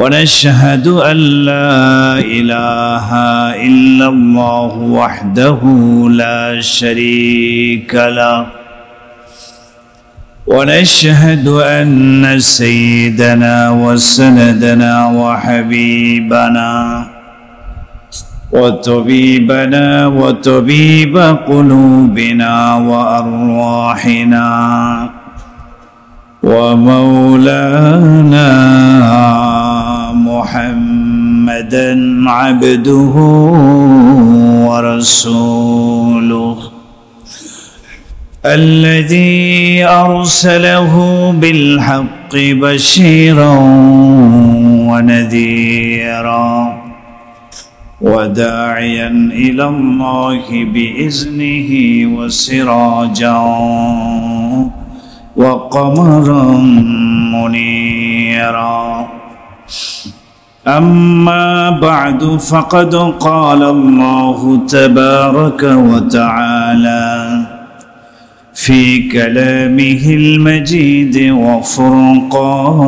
ونشهد أن لا إله إلا الله وحده لا شريك له ونشهد أن سيدنا وسندنا وحبيبنا وطبيبنا وطبيب قلوبنا وأرواحنا ومولانا محمدا عبده ورسوله الذي أرسله بالحق بشيرا ونذيرا وداعيا إلى الله بإذنه وسراجا وقمرا منيرا أما بعد فقد قال الله تبارك وتعالى في كلامه المجيد وفرقانه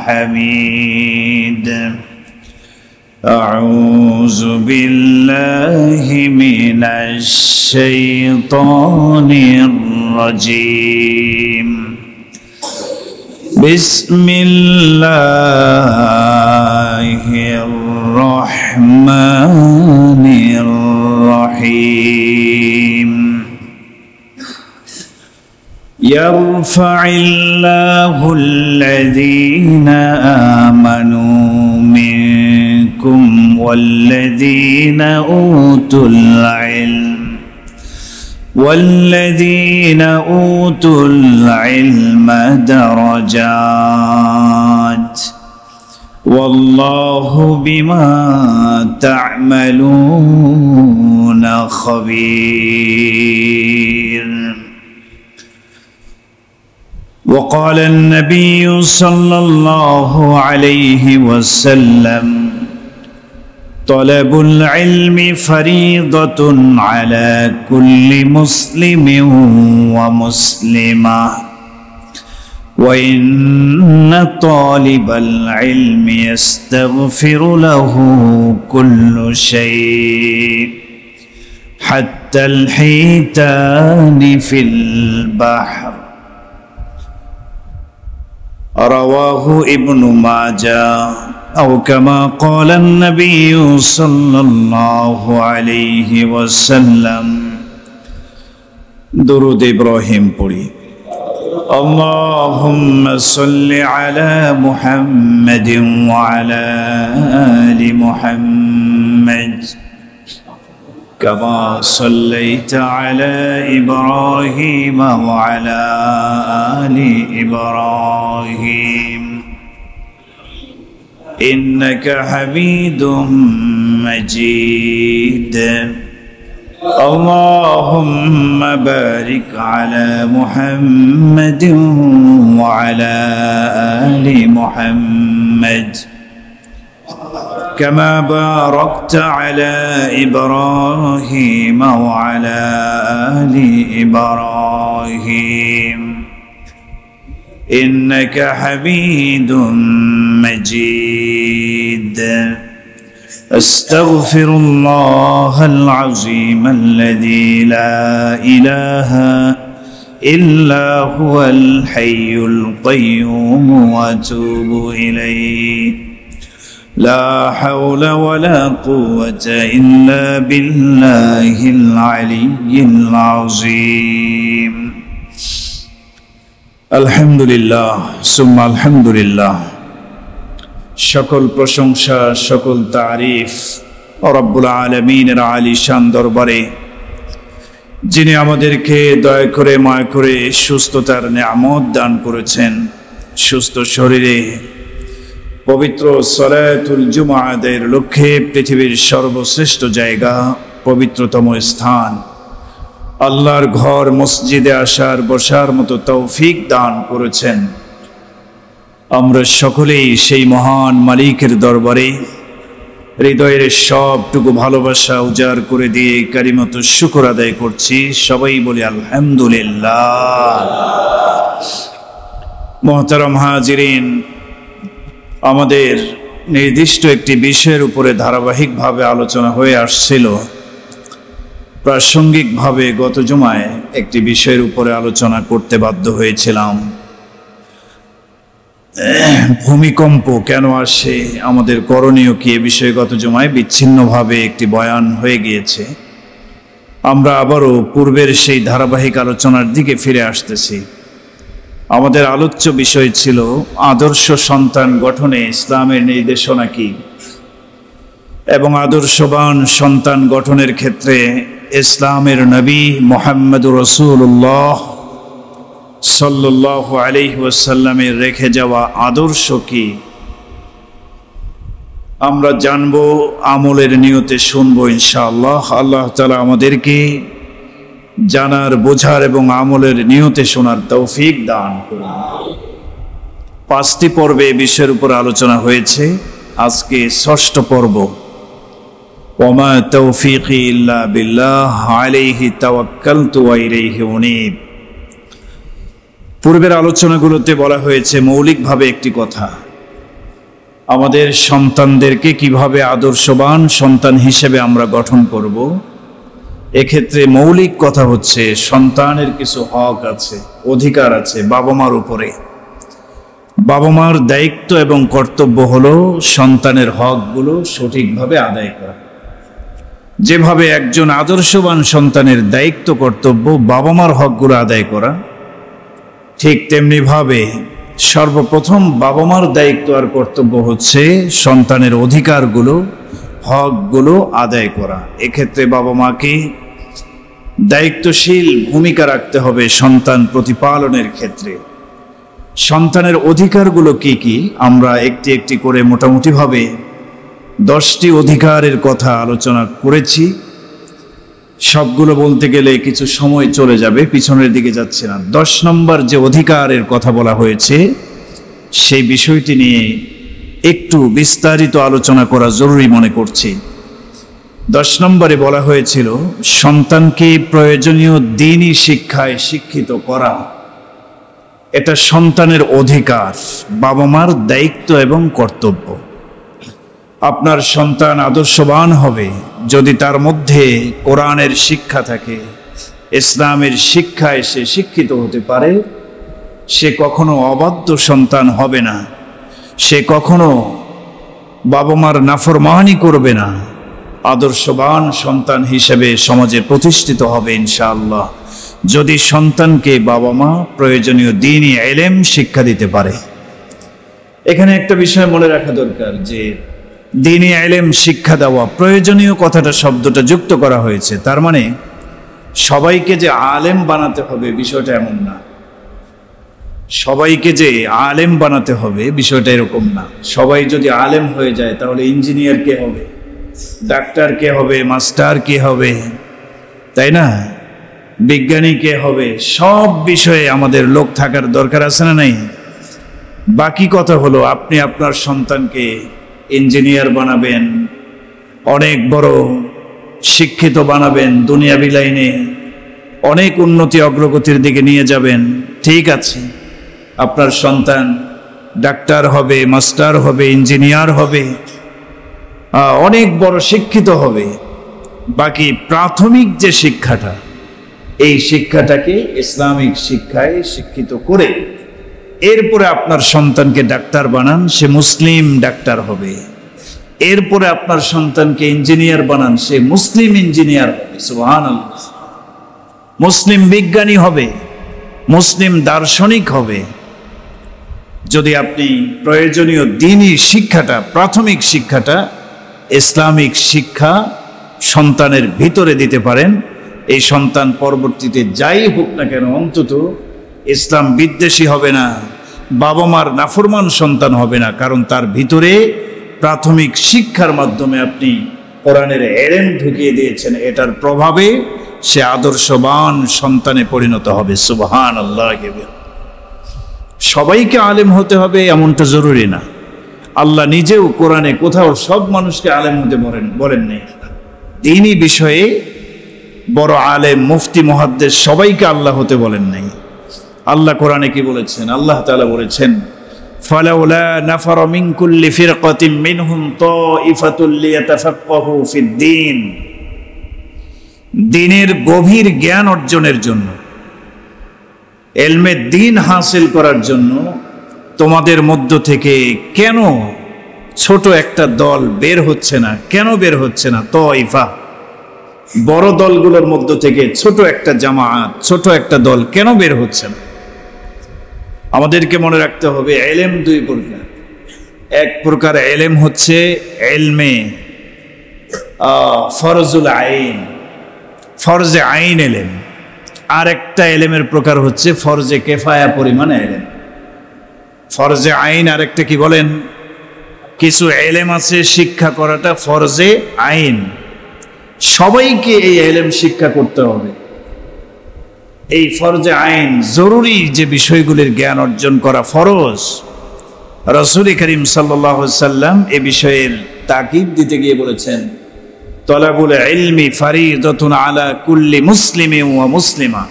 الحميد أعوذ بالله من الشيطان الرجيم بسم الله الرحمن الرحيم يرفع الله الذين آمنوا منكم والذين أوتوا العلم درجات والله بما تعملون خبير وقال النبي صلى الله عليه وسلم طلب العلم فريضة على كل مسلم ومسلمة وإن طالب العلم يستغفر له كل شيء حتى الحيتان في البحر رواه ابن ماجه أو كما قال النبي صلى الله عليه وسلم درود إبراهيم পড়ি اللهم صل على محمد وعلى آل محمد كما صليت على إبراهيم وعلى آل إبراهيم إنك حميد مجيد اللهم بارك على محمد وعلى آل محمد كما باركت على إبراهيم وعلى آل إبراهيم إنك حميد مجيد أستغفر الله العظيم الذي لا إله إلا هو الحي القيوم وأتوب إليه لا حول ولا قوة إلا بالله العلي العظيم আলহামদুলিল্লাহ সুম্মা আলহামদুলিল্লাহ সকল প্রশংসা সকল তারিফ রব্বুল আলামিনের আলিশান দরবারে যিনি আমাদেরকে দয়া করে মায়া করে সুস্থতার নিয়ামত দান করেছেন সুস্থ শরীরে পবিত্র সালাতুল জুমআ আদায়ের লক্ষ্যে পৃথিবীর সর্বশ্রেষ্ঠ জায়গা পবিত্রতম স্থান আল্লাহর ঘর মসজিদে আসার বসার মতো তৌফিক দান করেছেন আমরা সকলেই সেই মহান মালিকের দরবারে হৃদয়ের সবটুকু ভালোবাসা উজাড় করে দিয়ে কারিমত শুকর আদায় করছি সবাই বলি আলহামদুলিল্লাহ মুহতারাম হাজিরিন আমাদের নির্দিষ্ট একটি বিষয়ের উপরে ধারাবাহিকভাবে আলোচনা হয়ে আসছিল। প্রাসঙ্গিকভাবে গত জুমায় একটি বিষয়ের উপরে আলোচনা করতে বাধ্য হয়েছিলাম। ভূমিকম্প কেন আসে, আমাদের করণীয় কি, এ বিষয়ে গত জুমায় বিচ্ছিন্নভাবে একটি বয়ান হয়ে গিয়েছে। আমরা আবারও পূর্বের সেই ধারাবাহিক আলোচনার দিকে ফিরে আসতেছি। আমাদের আলোচ্য বিষয় ছিল আদর্শ সন্তান গঠনে ইসলামের নির্দেশনা কি, এবং আদর্শবান সন্তান গঠনের ক্ষেত্রে ইসলামের নবী মুহাম্মদুর রাসূলুল্লাহ সাল্লাল্লাহু আলাইহি ওয়াসাল্লামের রেখে যাওয়া আদর্শ কি আমরা জানব, আমলের নিয়তে শুনব ইনশাআল্লাহ। আল্লাহ তাআলা আমাদেরকে জানার, বোঝার এবং আমলের নিয়তে শোনার তৌফিক দান করুন। 5টি পর্বে এই বিষয়ের উপর আলোচনা হয়েছে, আজকে 6ষ্ঠ পর্ব। ওমা তৌফিকি ইল্লা বিল্লাহ আলাইহি তাওয়াক্কালতু ওয়া ইলাইহি উনীব। পূর্বের আলোচনাগুলোতে বলা হয়েছে মৌলিকভাবে একটি কথা, আমাদের সন্তানদেরকে কিভাবে আদর্শবান সন্তান হিসেবে আমরা গঠন করব। এক্ষেত্রে মৌলিক কথা হচ্ছে সন্তানের কিছু হক আছে, অধিকার আছে বাবা মার উপরে। বাবা মার দায়িত্ব এবং কর্তব্য হলো সন্তানের হকগুলো সঠিকভাবে আদায় করা। যেভাবে একজন আদর্শবান সন্তানের দায়িত্ব কর্তব্য বাবা মার হকগুলো আদায় করা, ঠিক তেমনিভাবে সর্বপ্রথম বাবা মার দায়িত্ব আর কর্তব্য হচ্ছে সন্তানের অধিকারগুলো, হকগুলো আদায় করা। এক্ষেত্রে বাবা মাকে দায়িত্বশীল ভূমিকা রাখতে হবে সন্তান প্রতিপালনের ক্ষেত্রে। সন্তানের অধিকারগুলো কি কি, আমরা একটি একটি করে মোটামুটিভাবে 10টি অধিকারের কথা আলোচনা করেছি। সবগুলো বলতে গেলে কিছু সময় চলে যাবে, পিছনের দিকে যাচ্ছে না। 10 নম্বর যে অধিকারের কথা বলা হয়েছে সেই বিষয়টি নিয়ে একটু বিস্তারিত আলোচনা করা জরুরি মনে করছি। 10 নম্বরে বলা হয়েছিল সন্তানকে প্রয়োজনীয় দ্বীনি শিক্ষায় শিক্ষিত করা। এটা সন্তানের অধিকার, বাবা মার দায়িত্ব এবং কর্তব্য। আপনার সন্তান আদর্শবান হবে যদি তার মধ্যে কোরআনের শিক্ষা থাকে, ইসলামের শিক্ষায় সে শিক্ষিত হতে পারে। সে কখনো অবাধ্য সন্তান হবে না, সে কখনো বাবা মার নাফরমানি করবে না। আদর্শবান সন্তান হিসেবে সমাজে প্রতিষ্ঠিত হবে ইনশাআল্লাহ যদি সন্তানকে বাবা মা প্রয়োজনীয় দ্বীনি ইলম শিক্ষা দিতে পারে। এখানে একটা বিষয় মনে রাখা দরকার যে দ্বীনি ইলম শিক্ষা দেওয়া, প্রয়োজনীয় কথাটা, শব্দটা যুক্ত করা হয়েছে। তার মানে সবাইকে যে আলেম বানাতে হবে বিষয়টা এমন না, সবাইকে যে আলেম বানাতে হবে বিষয়টা এরকম না। সবাই যদি আলেম হয়ে যায় তাহলে ইঞ্জিনিয়ার কে হবে, ডাক্তার কে হবে, মাস্টার কে হবে, তাই না, বিজ্ঞানী কে হবে। সব বিষয়ে আমাদের লোক থাকার দরকার আছে না নাই? বাকি কথা হলো আপনি আপনার সন্তানকে ইঞ্জিনিয়ার বানাবেন, অনেক বড় শিক্ষিত বানাবেন, দুনিয়াবি লাইনে অনেক উন্নতি অগ্রগতির দিকে নিয়ে যাবেন, ঠিক আছে। আপনার সন্তান ডাক্তার হবে, মাস্টার হবে, ইঞ্জিনিয়ার হবে, অনেক বড় শিক্ষিত হবে। বাকি প্রাথমিক যে শিক্ষাটা, এই শিক্ষাটাকে ইসলামিক শিক্ষায় শিক্ষিত করে এরপরে আপনার সন্তানকে ডাক্তার বানান, সে মুসলিম ডাক্তার হবে। এরপরে আপনার সন্তানকে ইঞ্জিনিয়ার বানান, সে মুসলিম ইঞ্জিনিয়ার হবে। সুবহানাল্লাহ। মুসলিম বিজ্ঞানী হবে, মুসলিম দার্শনিক হবে। যদি আপনি প্রয়োজনীয় দ্বীনি শিক্ষাটা, প্রাথমিক শিক্ষাটা, ইসলামিক শিক্ষা সন্তানের ভিতরে দিতে পারেন, এই সন্তান পরবর্তীতে যাই হোক না কেন অন্তত ইসলাম বিদ্বেষী হবে না, বাবা মার নাফরমান সন্তান হবে না। কারণ তার ভিতরে প্রাথমিক শিক্ষার মাধ্যমে আপনি কোরআনের ইলম ঢুকিয়ে দিয়েছেন। এটার প্রভাবে সে আদর্শবান সন্তানে পরিণত হবে। সুবহানাল্লাহ। সবাইকে আলেম হতে হবে এমনটা জরুরি না। আল্লাহ নিজেও কোরআনে কোথাও সব মানুষকে আলেম হতে বলেন নেই। দ্বীনি বিষয়ে বড় আলেম, মুফতি, মুহাদ্দিস সবাইকে আল্লাহ হতে বলেন নাই। আল্লাহ কোরআনে কি বলেছেন? আল্লাহ তাআলা বলেছেন ফালাউলা নাফারা মিন কুল্লি ফিরকাতিন মিনহুম তাইফাতুল লিয়াতাফাক্কাহু ফিদ-দীন, দ্বীনের গভীর জ্ঞান অর্জনের জন্য, ইলমে দ্বীন হাসিল করার জন্য তোমাদের মধ্য থেকে কেন ছোট একটা দল বের হচ্ছে না? কেন বের হচ্ছে না? তাইফা, বড় দলগুলোর মধ্য থেকে ছোট একটা জামাআত, ছোট একটা দল কেন বের হচ্ছে না? আমাদেরকে মনে রাখতে হবে ইলম দুই প্রকার। এক প্রকার ইলম হচ্ছে ইলমে ফরজুল আইন, ফরজে আইন ইলম। আর একটা ইলমের প্রকার হচ্ছে ফরজে কিফায়া পরিমাণ ইলম। ফরজে আইন আর একটা কি বলেন? কিছু ইলম আছে শিক্ষা করাটা ফরজে আইন, সবাইকে এই ইলম শিক্ষা করতে হবে। এই ফরজে আইন জরুরি যে বিষয়গুলির জ্ঞান অর্জন করা ফরজ, রাসূল করিম সাল্লাল্লাহু আলাইহি সাল্লাম এ বিষয়ের তাকিদ দিতে গিয়ে বলেছেন, তলাবুল ইলমি ফারিদাতুন আলা কুল্লি মুসলিমিন ওয়া মুসলিমা,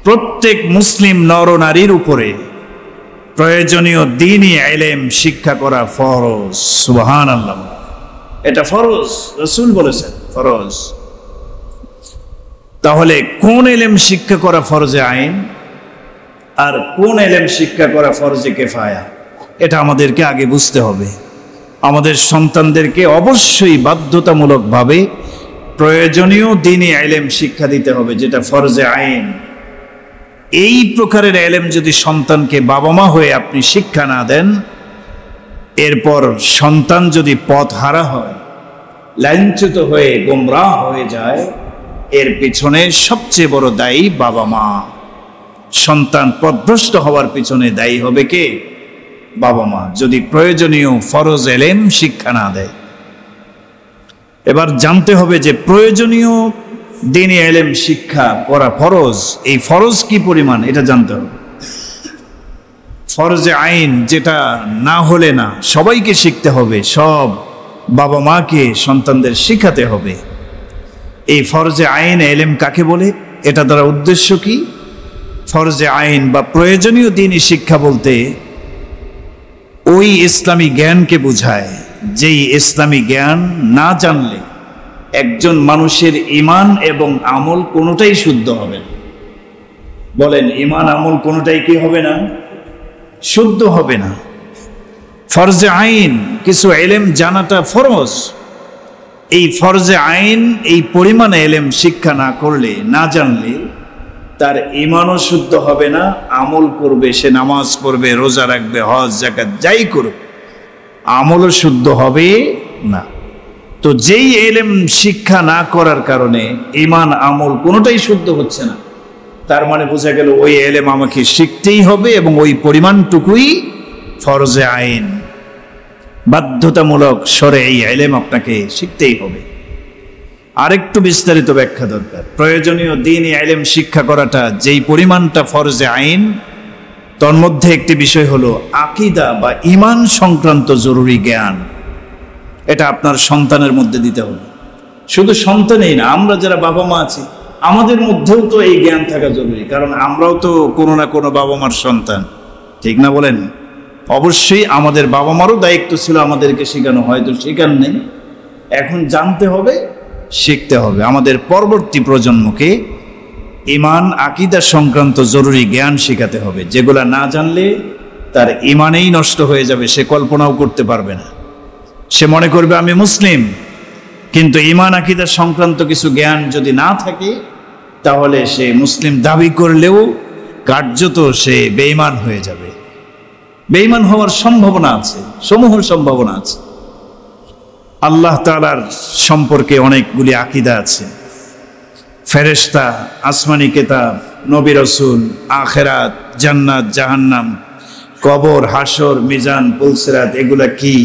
প্রত্যেক মুসলিম নর নারীর উপরে প্রয়োজনীয় দ্বীনি ইলম শিক্ষা করা ফরজ। সুবহানাল্লাহ, এটা ফরজ, রাসূল বলেছেন ফরজ। তাহলে কোন ইলম শিক্ষা করা ফরজে আইন আর কোন ইলম শিক্ষা করা ফরজে কিফায়া, এটা আমাদেরকে আগে বুঝতে হবে। আমাদের সন্তানদেরকে অবশ্যই বাধ্যতামূলকভাবে প্রয়োজনীয় দ্বীনি ইলম শিক্ষা দিতে হবে, যেটা ফরজে আইন। এই প্রকারের ইলম যদি সন্তানকে বাবা মা হয়ে আপনি শিক্ষা না দেন, এরপর সন্তান যদি পথ হারা হয়, লাঞ্ছিত হয়ে গোমরাহ হয়ে যায়, এর পিছনে সবচেয়ে বড় দায়ী বাবা মা। সন্তান পথভ্রষ্ট হওয়ার পিছনে দায়ী হবে কে? বাবা মা, যদি প্রয়োজনীয় ফরজ ইলম শিক্ষা না দেয়। এবার জানতে হবে যে প্রয়োজনীয় দ্বীনি ইলম শিক্ষা করা ফরজ, এই ফরজ কি পরিমাণ এটা জানতে হবে। ফরজে আইন যেটা না হলে না, সবাইকে শিখতে হবে, সব বাবা মাকে সন্তানদের শিখাতে হবে। এই ফরজে আইন ইলম কাকে বলে? এটা দ্বারা উদ্দেশ্য কি? ফরজে আইন বা প্রয়োজনীয় দ্বীনি শিক্ষা বলতে ওই ইসলামী জ্ঞানকে বোঝায় যেই ইসলামী জ্ঞান না জানলে একজন মানুষের ঈমান এবং আমল কোনোটাই শুদ্ধ হবে না। বলেন, ঈমান আমল কোনোটাই কি হবে না? শুদ্ধ হবে না। ফরজে আইন কিছু ইলম জানাটা ফরজ। এই ফরজে আইন এই পরিমাণে ইলম শিক্ষা না করলে, না জানলে, তার ঈমানও শুদ্ধ হবে না। আমল করবে, সে নামাজ পড়বে, রোজা রাখবে, হজ যাকাত যাই করুক, আমলও শুদ্ধ হবে না। তো যেই ইলম শিক্ষা না করার কারণে ঈমান আমল কোনোটাই শুদ্ধ হচ্ছে না, তার মানে বোঝা গেল ওই ইলম আমাকে শিখতেই হবে এবং ওই পরিমাণটুকুই ফরজে আইন, বাধ্যতামূলক স্বরে এই ইলম আপনাকে শিখতেই হবে। আরেকটু বিস্তারিত ব্যাখ্যা দরকার। প্রয়োজনীয় দ্বীনি ইলম শিক্ষা করাটা যেই পরিমাণটা ফরজে আইন, তার মধ্যে একটি বিষয় হলো আকীদা বা ঈমান সংক্রান্ত জরুরি জ্ঞান। এটা আপনার সন্তানের মধ্যে দিতে হবে। শুধু সন্তানই না, আমরা যারা বাবা মা আছি আমাদের মধ্যেও তো এই জ্ঞান থাকা জরুরি, কারণ আমরাও তো কোনো না কোনো বাবা মার সন্তান, ঠিক না বলেন? অবশ্যই আমাদের বাবা মারও দায়িত্ব ছিল আমাদেরকে শেখানো, হয়তো শেখান নেই, এখন জানতে হবে, শিখতে হবে। আমাদের পরবর্তী প্রজন্মকে ঈমান আকীদা সংক্রান্ত জরুরি জ্ঞান শেখাতে হবে, যেগুলা না জানলে তার ঈমানেই নষ্ট হয়ে যাবে, সে কল্পনাও করতে পারবে না। সে মনে করবে আমি মুসলিম, কিন্তু ঈমান আকীদা সংক্রান্ত কিছু জ্ঞান যদি না থাকে, তাহলে সে মুসলিম দাবি করলেও কার্যত সে বেঈমান হয়ে যাবে। বেঈমান হওয়ার সম্ভাবনা আছে, সমূহ সম্ভাবনা আছে। আল্লাহ তাআলার সম্পর্কে অনেকগুলি আকীদা আছে, ফেরেশতা, আসমানি কিতাব, নবী রাসূল, আখিরাত, জান্নাত, জাহান্নাম, কবর, হাসর, মিজান, পুলসিরাত, এগুলা কি?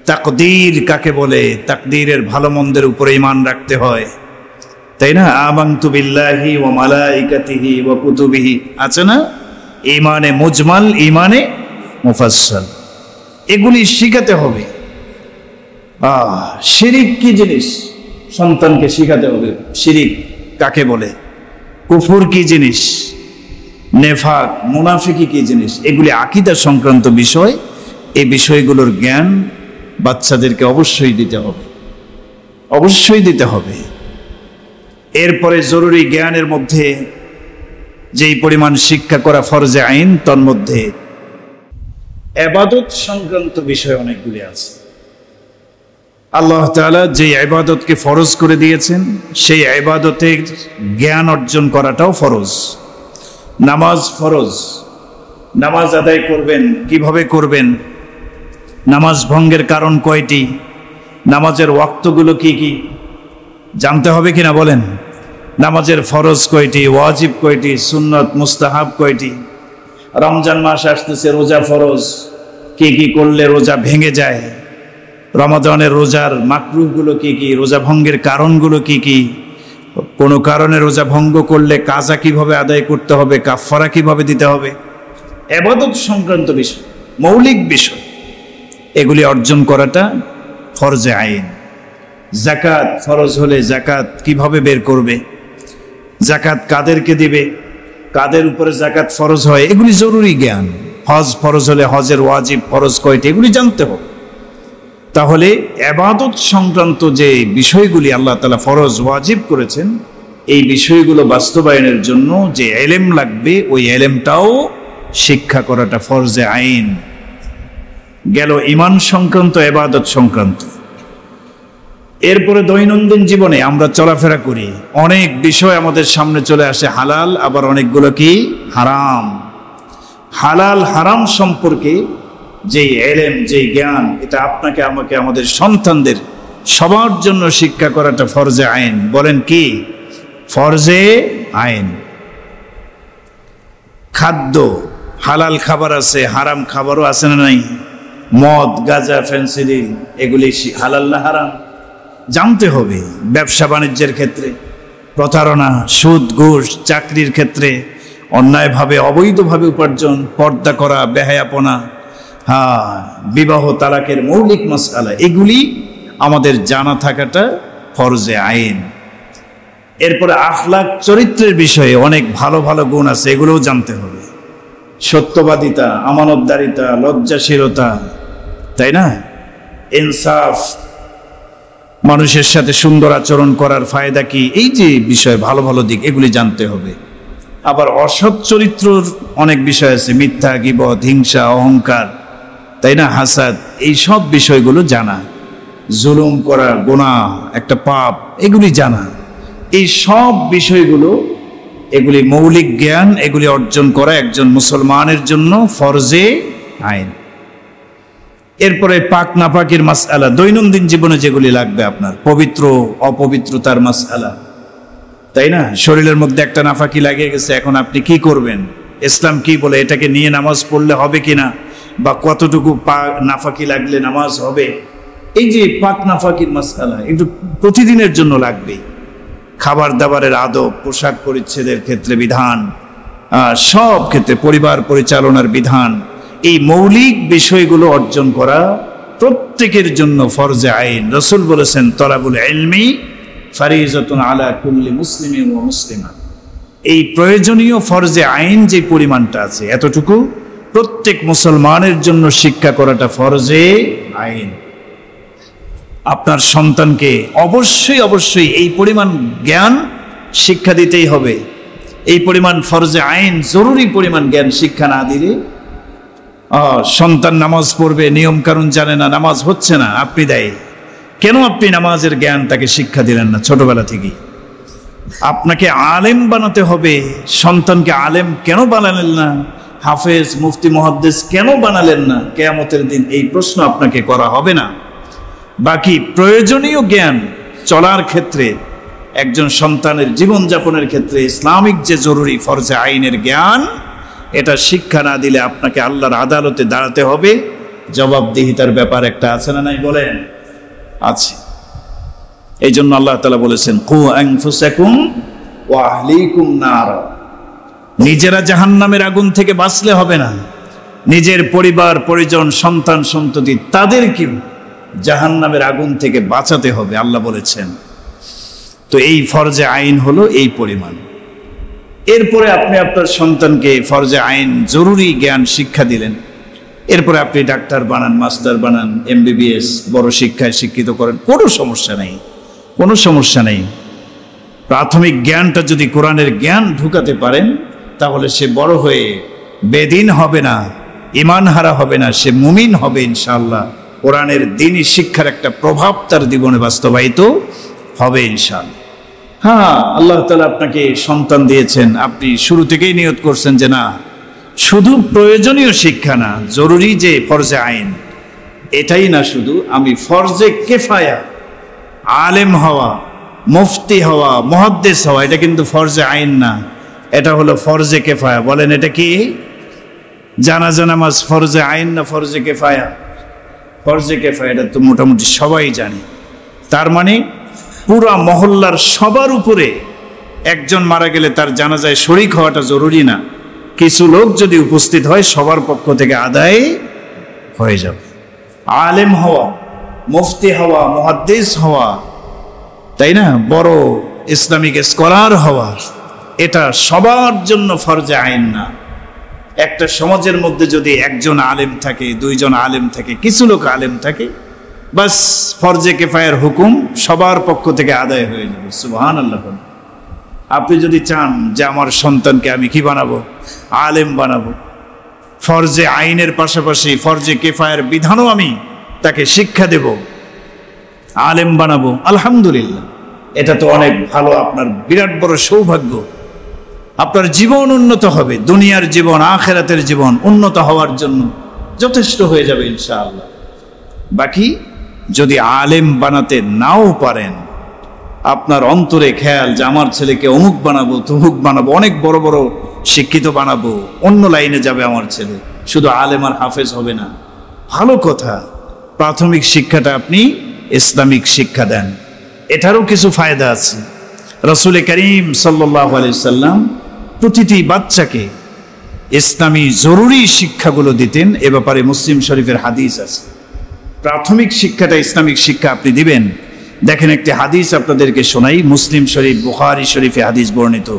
তাকদীর কাকে বলে? তাকদীরের ভালো মন্দের উপরে ঈমান রাখতে হয়, তাই না? আমানতু বিল্লাহি ওয়া মালাইকাতিহি ওয়া কুতুবিহি, আছে না? ঈমানে মুজমাল, ঈমানে মুফাসসাল, এগুলি শিখাতে হবে। শিরিক কি জিনিস? সন্তানকে শিখাতে হবে শিরিক কাকে বলে, কুফর কি জিনিস, নেফাক, মুনাফিকি কি জিনিস, এগুলি আকীদা সংক্রান্ত বিষয়। এই বিষয়গুলোর জ্ঞান বাচ্চাদেরকে অবশ্যই দিতে হবে, অবশ্যই দিতে হবে। এরপরে জরুরি জ্ঞানের মধ্যে যেই পরিমাণ শিক্ষা করা ফরজে আইন, তার মধ্যে ইবাদত সংক্রান্ত বিষয় অনেকগুলি আছে। আল্লাহ তাআলা যে ইবাদতকে ফরজ করে দিয়েছেন, সেই ইবাদতের জ্ঞান অর্জন করাটাও ফরজ। নামাজ ফরজ, নামাজ আদায় করবেন কিভাবে করবেন, নামাজ ভঙ্গের কারণ কয়টি, নামাজের ওয়াক্তগুলো কি কি জানতে হবে কিনা বলেন। নামাজের ফরজ কয়টি, ওয়াজিব কয়টি, সুন্নত মুস্তাহাব কয়টি। রমজান মাস আসতেছে, রোজা ফরজ, কি কি করলে রোজা ভেঙে যায়, রমাদানের রোজার মাকরুহগুলো কি কি, রোজা ভঙ্গের কারণগুলো কি কি, কোনো কারণে রোজা ভঙ্গ করলে কাজা কিভাবে আদায় করতে হবে, কাফারা কিভাবে দিতে হবে। ইবাদত সংক্রান্ত বিষয়, মৌলিক বিষয়, এগুলি অর্জন করাটা ফরজে আইন। যাকাত ফরজ হলে যাকাত কিভাবে বের করবে, যাকাত কাদেরকে দিবে, কাদের উপরে যাকাত ফরজ হয়, এগুলি জরুরি জ্ঞান। হজ ফরজ হলে হজের ওয়াজিব ফরজ কয়টি, এগুলি জানতে হবে। তাহলে ইবাদত সংক্রান্ত যে বিষয়গুলি আল্লাহ তাআলা ফরজ ওয়াজিব করেছেন, এই বিষয়গুলো বাস্তবায়নের জন্য যে ইলম লাগবে, ওই ইলমটাও শিক্ষা করাটা ফরজে আইন। গেল ঈমান সংক্রান্ত, ইবাদত সংক্রান্ত। এরপরে দৈনন্দিন জীবনে আমরা চলাফেরা করি, অনেক বিষয় আমাদের সামনে চলে আসে হালাল, আবার অনেকগুলো কি হারাম। হালাল হারাম সম্পর্কে যেই ইলম, যেই জ্ঞান, এটা আপনাকে আমাকে আমাদের সন্তানদের সবার জন্য শিক্ষা করাটা ফরজে আইন। বলেন কি ফরজে আইন। খাদ্য, হালাল খাবার আছে, হারাম খাবারও আছে না নাই। মদ, গাঁজা, ফেন্সিডিল, এগুলি হালাল না হারাম জানতে হবে। ব্যবসা বাণিজ্যের ক্ষেত্রে প্রতারণা, সুদ, ঘুষ, চাকরির ক্ষেত্রে অন্যায়ভাবে অবৈধভাবে উপার্জন, পর্দা করা, বেহায়াপনা, বিবাহ তালাকের মৌলিক মাসআলা, এগুলি আমাদের জানা থাকাটা ফরজে আইন। এরপরে আখলাক, চরিত্রের বিষয়ে অনেক ভালো ভালো গুণ আছে, এগুলোও জানতে হবে। সত্যবাদিতা, আমানতদারিতা, লজ্জাশীলতা, তাই না, ইনসাফ, মানুষের সাথে সুন্দর আচরণ করার ফায়দা কি, এই যে বিষয় ভালো ভালো দিক, এগুলি জানতে হবে। আবার অসৎ চরিত্রর অনেক বিষয় আছে, মিথ্যা, গীবত, হিংসা, অহংকার, তাই না, হাসাদ, এই সব বিষয়গুলো জানা। জুলুম করা গুনাহ, একটা পাপ, এগুলি জানা। এই সব বিষয়গুলো, এগুলি মৌলিক জ্ঞান, এগুলি অর্জন করা একজন মুসলমানের জন্য ফরজে আইন। এরপরে পাক নাপাকির মাসআলা, দৈনন্দিন জীবনে যেগুলি লাগবে আপনার, পবিত্র অপবিত্রতার মাসআলা, তাই না। শরীরের মধ্যে একটা নাফাকি লাগিয়ে গেছে, এখন আপনি কি করবেন, ইসলাম কি বলে, এটাকে নিয়ে নামাজ পড়লে হবে কিনা, বা কতটুকু নাফাকি লাগলে নামাজ হবে। এই যে পাক নাফাকির মাসআলা, একটু প্রতিদিনের জন্য লাগবে। খাবার দাবারের আদব, পোশাক পরিচ্ছেদের ক্ষেত্রে বিধান, সব ক্ষেত্রে পরিবার পরিচালনার বিধান, এই মৌলিক বিষয়গুলো অর্জন করা প্রত্যেকের জন্য ফরজে আইন। রাসূল বলেছেন, তলাবুল ইলমি ফারিজাতুন আলা কুল্লি মুসলিমিন ওয়া মুসলিমা। এই প্রয়োজনীয় ফরজে আইন যে পরিমাণটা আছে, এতটুকু প্রত্যেক মুসলমানের জন্য শিক্ষা করাটা ফরজে আইন। আপনার সন্তানকে অবশ্যই অবশ্যই এই পরিমাণ জ্ঞান শিক্ষা দিতেই হবে। এই পরিমাণ ফরজে আইন, জরুরি পরিমাণ জ্ঞান শিক্ষা না দিলে সন্তান নামাজ পড়বে, নিয়ম কানুন জানে না, নামাজ হচ্ছে না, আপনি দায়ী। কেন আপনি নামাজের জ্ঞান তাকে শিক্ষা দিলেন না ছোটবেলা থেকেই? আপনাকে আলেম বানাতে হবে। সন্তানকে আলেম কেন বানালেন না? হাফেজ, মুফতি, মুহাদ্দিস কেন বানালেন না? কিয়ামতের দিন এই প্রশ্ন আপনাকে করা হবে না। বাকি প্রয়োজনীয় জ্ঞান চলার ক্ষেত্রে, একজন সন্তানের জীবনযাপনের ক্ষেত্রে ইসলামিক যে জরুরি ফরজে আইনের জ্ঞান, এটা শিক্ষা না দিলে আপনাকে আল্লাহর আদালতে দাঁড়াতে হবে। জবাবদিহিতার ব্যাপার একটা আছে না নাই বলেন? আছে। এই জন্য আল্লাহ তাআলা বলেছেন, কু আনফুসাকুম ওয়া আহলিকুম নার। নিজেরা জাহান্নামের আগুন থেকে বাঁচলে হবে না, নিজের পরিবার পরিজন, সন্তান সন্ততি, তাদেরকে জাহান্নামের আগুন থেকে বাঁচাতে হবে, আল্লাহ বলেছেন। তো এই ফরজে আইন হলো এই পরিমাণ। এরপরে আপনি আপনার সন্তানকে ফরজে আইন জরুরি জ্ঞান শিক্ষা দিলেন, এরপরে আপনি ডাক্তার বানান, মাস্টার বানান, MBBS বড় শিক্ষায় শিক্ষিত করেন, কোনো সমস্যা নেই, কোনো সমস্যা নেই। প্রাথমিক জ্ঞানটা যদি কোরআনের জ্ঞান ঢুকাতে পারেন, তাহলে সে বড় হয়ে বেদিন হবে না, ঈমান হারা হবে না, সে মুমিন হবে ইনশাআল্লাহ। কোরআনের দ্বীনি শিক্ষার একটা প্রভাব তার জীবনে বাস্তবায়িত হবে ইনশাআল্লাহ। হ্যাঁ, আল্লাহ তাআলা আপনাকে সন্তান দিয়েছেন, আপনি শুরু থেকেই নিয়ত করছেন যে না, শুধু প্রয়োজনীয় শিক্ষা না, জরুরি যে ফরজে আইন এটাই না, শুধু আমি ফরজে কেফায়া আলেম হওয়া, মুফতি হওয়া, মুহাদ্দিস হওয়া, এটা কিন্তু ফরজে আইন না, এটা হলো ফরজে কেফায়া। বলেন এটা কি? জানাজা নামাজ ফরজে আইন না ফরজে কেফায়া? ফরজে কেফায়া, এটা তো মোটামুটি সবাই জানে। তার মানে পুরা মহল্লার সবার উপরে একজন মারা গেলে তার জানাজায় শরীক হওয়াটা জরুরি না, কিছু লোক যদি উপস্থিত হয় সবার পক্ষ থেকে আদায় হয়ে যাবে। আলেম হওয়া, মুফতি হওয়া, মুহাদ্দিস হওয়া, তাই না, বড় ইসলামিক স্কলার হওয়া, এটা সবার জন্য ফরজে আইন না। একটা সমাজের মধ্যে যদি একজন আলেম থাকে, দুইজন আলেম থাকে, কিছু লোক আলেম থাকে, বাস ফরজে কেফায়ের হুকুম সবার পক্ষ থেকে আদায় হয়ে যাবে। সুবহানাল্লাহ। আপনি যদি চান যে আমার সন্তানকে আমি কি বানাবো, আলেম বানাবো, ফরজে আইনের পাশাপাশি ফরজে কেফায়ের বিধানও আমি তাকে শিক্ষা দেব, আলেম বানাবো, আলহামদুলিল্লাহ, এটা তো অনেক ভালো, আপনার বিরাট বড় সৌভাগ্য। আপনার জীবন উন্নত হবে, দুনিয়ার জীবন, আখিরাতের জীবন উন্নত হওয়ার জন্য যথেষ্ট হয়ে যাবে ইনশাআল্লাহ। বাকি যদি আলেম বানাতে নাও পারেন, আপনার অন্তরে খেয়াল যে আমার ছেলেকে অমুক বানাবো, তমুক বানাবো, অনেক বড় বড় শিক্ষিত বানাবো, অন্য লাইনে যাবে আমার ছেলে, শুধু আলেম আর হাফেজ হবে না, ভালো কথা। প্রাথমিক শিক্ষাটা আপনি ইসলামিক শিক্ষা দেন, এটারও কিছু ফায়দা আছে। রাসূল করিম সাল্লাল্লাহু আলাইহি সাল্লাম প্রতিটি বাচ্চাকে ইসলামী জরুরি শিক্ষাগুলো দিতেন, এ ব্যাপারে মুসলিম শরীফের হাদিস আছে। প্রাথমিক শিক্ষাটা ইসলামিক শিক্ষা আপনি দিবেন। দেখেন একটি হাদিস আপনাদেরকে শোনাই, মুসলিম শরীফ, বুখারী শরীফে হাদিস বর্ণিত।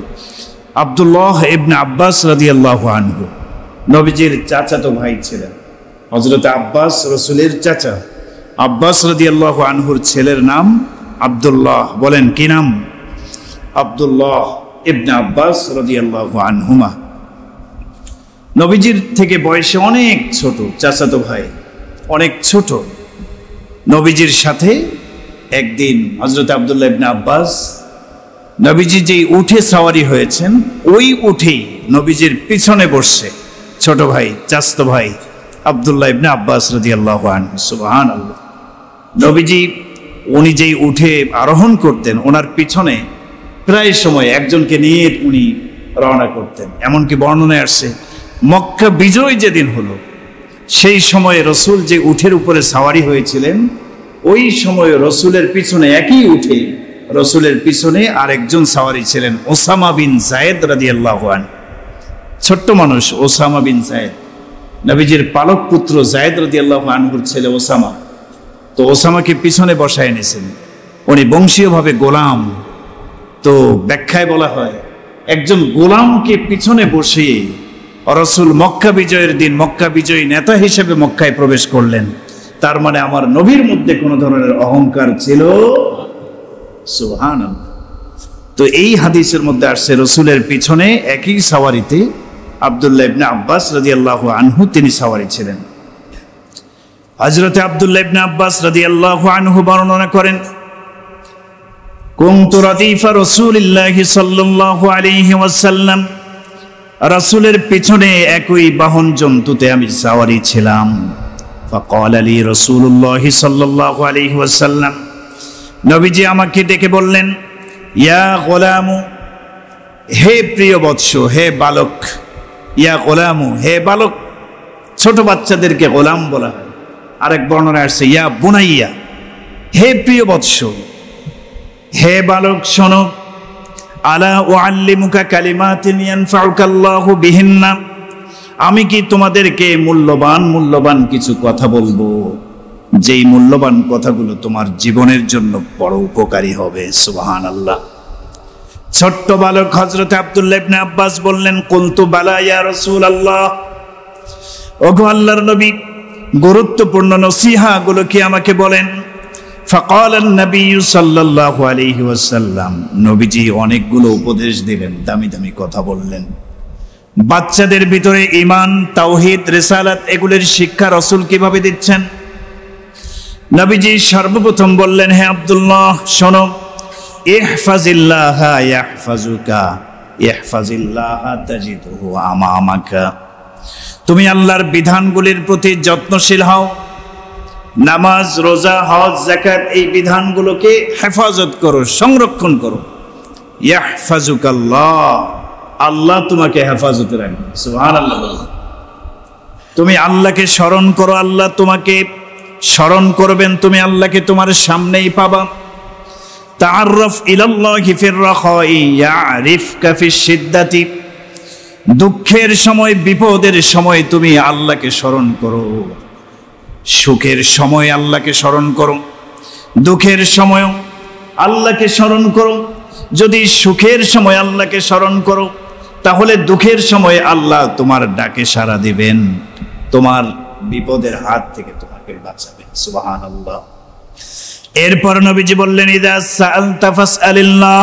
আব্দুল্লাহ ইবনে আব্বাস রাদিয়াল্লাহু আনহু নবীজির চাচাতো ভাই ছিলেন। হযরত আব্বাস রাসূলের চাচা, আব্বাস রাদিয়াল্লাহু আনহুর ছেলের নাম আব্দুল্লাহ। বলেন কি নাম? আব্দুল্লাহ ইবনে আব্বাস রাদিয়াল্লাহু আনহুমা। নবীজির থেকে বয়সে অনেক ছোট, চাচাতো ভাই অনেক ছোট। নবীজির সাথে একদিন হযরত আব্দুল্লাহ ইবনে আব্বাস, নবীজি যেই উঠে সাওয়ারি হয়েছেন ওই উঠেই নবীজির পিছনে বসছে ছোট ভাই, চাচাতো ভাই আব্দুল্লাহ ইবনে আব্বাস রাদিয়াল্লাহু আনহু। সুবহানাল্লাহ। নবীজি উনি যেই উঠে আরোহণ করতেন, ওনার পিছনে প্রায় সময় একজনকে নিয়ে উনি রওনা করতেন। এমনকি বর্ণনায় আসছে মক্কা বিজয় যেদিন হলো সেই সময়ে রসুল যে উঠের উপরে সাওয়ারি হয়েছিলেন, ওই সময় রসুলের পিছনে একই উঠে রসুলের পিছনে আরেকজন সাওয়ারি ছিলেন, ওসামা বিন যায়েদ রাদিয়াল্লাহু আনহু। ছোট্ট মানুষ ওসামা বিন যায়েদ, নবীজির পালক পুত্র যায়েদ রাদিয়াল্লাহু আনহুর ছেলে ওসামা। তো ওসামাকে পিছনে বসায় এনেছেন, উনি বংশীয়ভাবে গোলাম। তো ব্যাখ্যায় বলা হয় একজন গোলামকে পিছনে বসিয়ে রাসূল মক্কা বিজয়ের দিন মক্কা বিজয়ী নেতা হিসেবে মক্কায় প্রবেশ করলেন। তার মানে আমার নবীর মধ্যে কোনো ধরনের অহংকার ছিল। সুবহানাল্লাহ। তো এই হাদিসের মধ্যে আসছে রাসূলের পিছনে একই সাওয়ারিতে আব্দুল্লাহ ইবনে আব্বাস রাদিয়াল্লাহু আনহু তিনি সাওয়ারি ছিলেন। হযরত আব্দুল্লাহ ইবনে আব্বাস রাদিয়াল্লাহু আনহু বর্ণনা করেন, কুনতু রাদিফা রাসূলিল্লাহি সাল্লাল্লাহু আলাইহি ওয়াসাল্লাম, রাসূলের পিছনে একই বাহন জন্তুতে আমি সাওয়ারি ছিলাম। ফাকালা লি রাসূলুল্লাহি সাল্লাল্লাহু আলাইহি ওয়াসাল্লাম, নবীজি আমাকে ডেকে বললেন, ইয়া গোলামু, হে প্রিয় বৎস, হে বালক, ইয়া গোলামু, হে বালক। ছোট বাচ্চাদেরকে গোলাম বলা হয়। আরেক বর্ণনায় আসছে ইয়া বুনাইয়া, হে প্রিয় বৎস, হে বালক শোনো, আলা উআল্লিমুকা কালিমাতিন ইয়ানফাউকাল্লাহু বিহিন্না, আমি কি তোমাদেরকে মূল্যবান কিছু কথা বলবো, যেই মূল্যবান কথাগুলো তোমার জীবনের জন্য বড় উপকারী হবে। সুবহানাল্লাহ। ছোট্ট বালক হযরত আব্দুল্লাহ ইবনে আব্বাস বললেন, কুলতু বালা ইয়া রাসূলুল্লাহ, ওগো আল্লাহর নবী, গুরুত্বপূর্ণ নসিহা গুলো কি আমাকে বলেন। ফাকাল নবী সাল্লাল্লাহু আলাইহি ওয়াসাল্লাম, নবীজি অনেকগুলো উপদেশ দিলেন, দামি দামি কথা বললেন। বাচ্চাদের ভিতরে ঈমান, তাওহীদ, রিসালাত এগুলোর শিক্ষা রাসূল কিভাবে দিচ্ছেন। নবীজি সর্বপ্রথম বললেন, হে আব্দুল্লাহ শোনো, ইহফাজিল্লাহ ইয়াহফাজুকা ইহফাজিল্লাহ তাজিদহু আমামাকা। তুমি আল্লাহর বিধানগুলির প্রতি যত্নশীল হও। নামাজ, রোজা, হজ, যাকাত এই বিধানগুলোকে হেফাজত করো, সংরক্ষণ করো। ইয়াহফাজুকাল্লাহ, আল্লাহ তোমাকে হেফাজতে রাখবেন। সুবহানাল্লাহ। তুমি আল্লাহকে স্মরণ করো, আল্লাহ তোমাকে স্মরণ করবেন। তুমি আল্লাহকে তোমার সামনেই পাবা। তাআররাফ ইলাল্লাহি ফির রাখাই ইয়ারিফকা ফিশ শিদ্দাতি। দুঃখের সময়, বিপদের সময় তুমি আল্লাহকে স্মরণ করো। সুখের সময় আল্লাহকে স্মরণ করো, দুঃখের সময়ও আল্লাহকে স্মরণ করো। যদি সুখের সময় আল্লাহকে স্মরণ করো, তাহলে দুঃখের সময় আল্লাহ তোমার ডাকে সাড়া দিবেন, তোমার বিপদের হাত থেকে তোমাকে বাঁচাবেন। সুবহানাল্লাহ। এরপর নবীজি বললেন, ইযা সাআলতা ফাসআলিল্লাহ,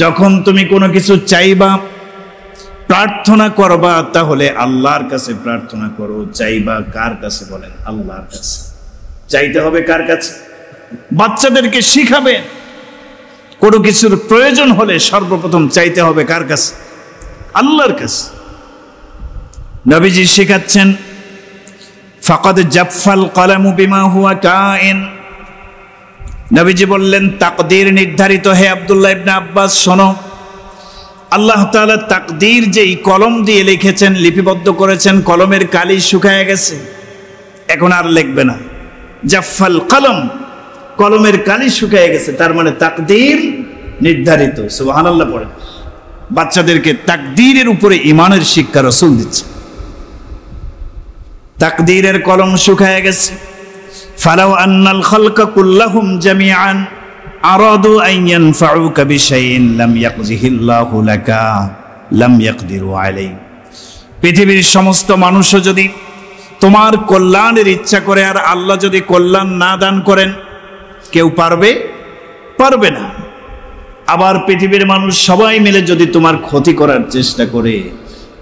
যখন তুমি কোনো কিছু চাইবা, প্রার্থনা করবা, তাহলে আল্লাহর কাছে প্রার্থনা করো। চাইবা কার কাছে বলেন? আল্লাহর কাছে। চাইতে হবে কার কাছে? বাচ্চাদেরকে শিখাবেন, কোনো কিছুর প্রয়োজন হলে সর্বপ্রথম চাইতে হবে কার কাছে? আল্লাহর কাছে। নবীজি শেখাচ্ছেন, ফাকাদ জাফাল কলামু বিমা হুয়া কাইন। নবীজি বললেন, তাকদীর নির্ধারিত। হে আব্দুল্লাহ ইবনে আব্বাস শোনো, আল্লাহ তাআলা তাকদীর যেই কলম দিয়ে লিখেছেন, লিপিবদ্ধ করেছেন, কলমের কালি শুকায় গেছে, এখন আর লিখবে না। জাফাল কলম, কলমের কালি শুকায় গেছে, তার মানে তাকদীর নির্ধারিত। সুবহানাল্লাহ পড়ে। বাচ্চাদেরকে তাকদীরের উপরে ঈমানের শিক্ষা রাসূল দিচ্ছে। তাকদীরের কলম শুকায় গেছে। ফালাউ আন্নাল খালকা কুল্লাহুম জামিআন আরাদু আন ইয়ানফাউকা বিশাইইন লাম ইয়াকযিহিল্লাহু লাকা লাম ইয়াকদিরু আলাইহি। পৃথিবীর সমস্ত মানুষও যদি তোমার কল্যাণের ইচ্ছা করে, আর আল্লাহ যদি কল্যাণ না দান করেন, কেউ পারবে? পারবে না। আবার পৃথিবীর মানুষ সবাই মিলে যদি তোমার ক্ষতি করার চেষ্টা করে,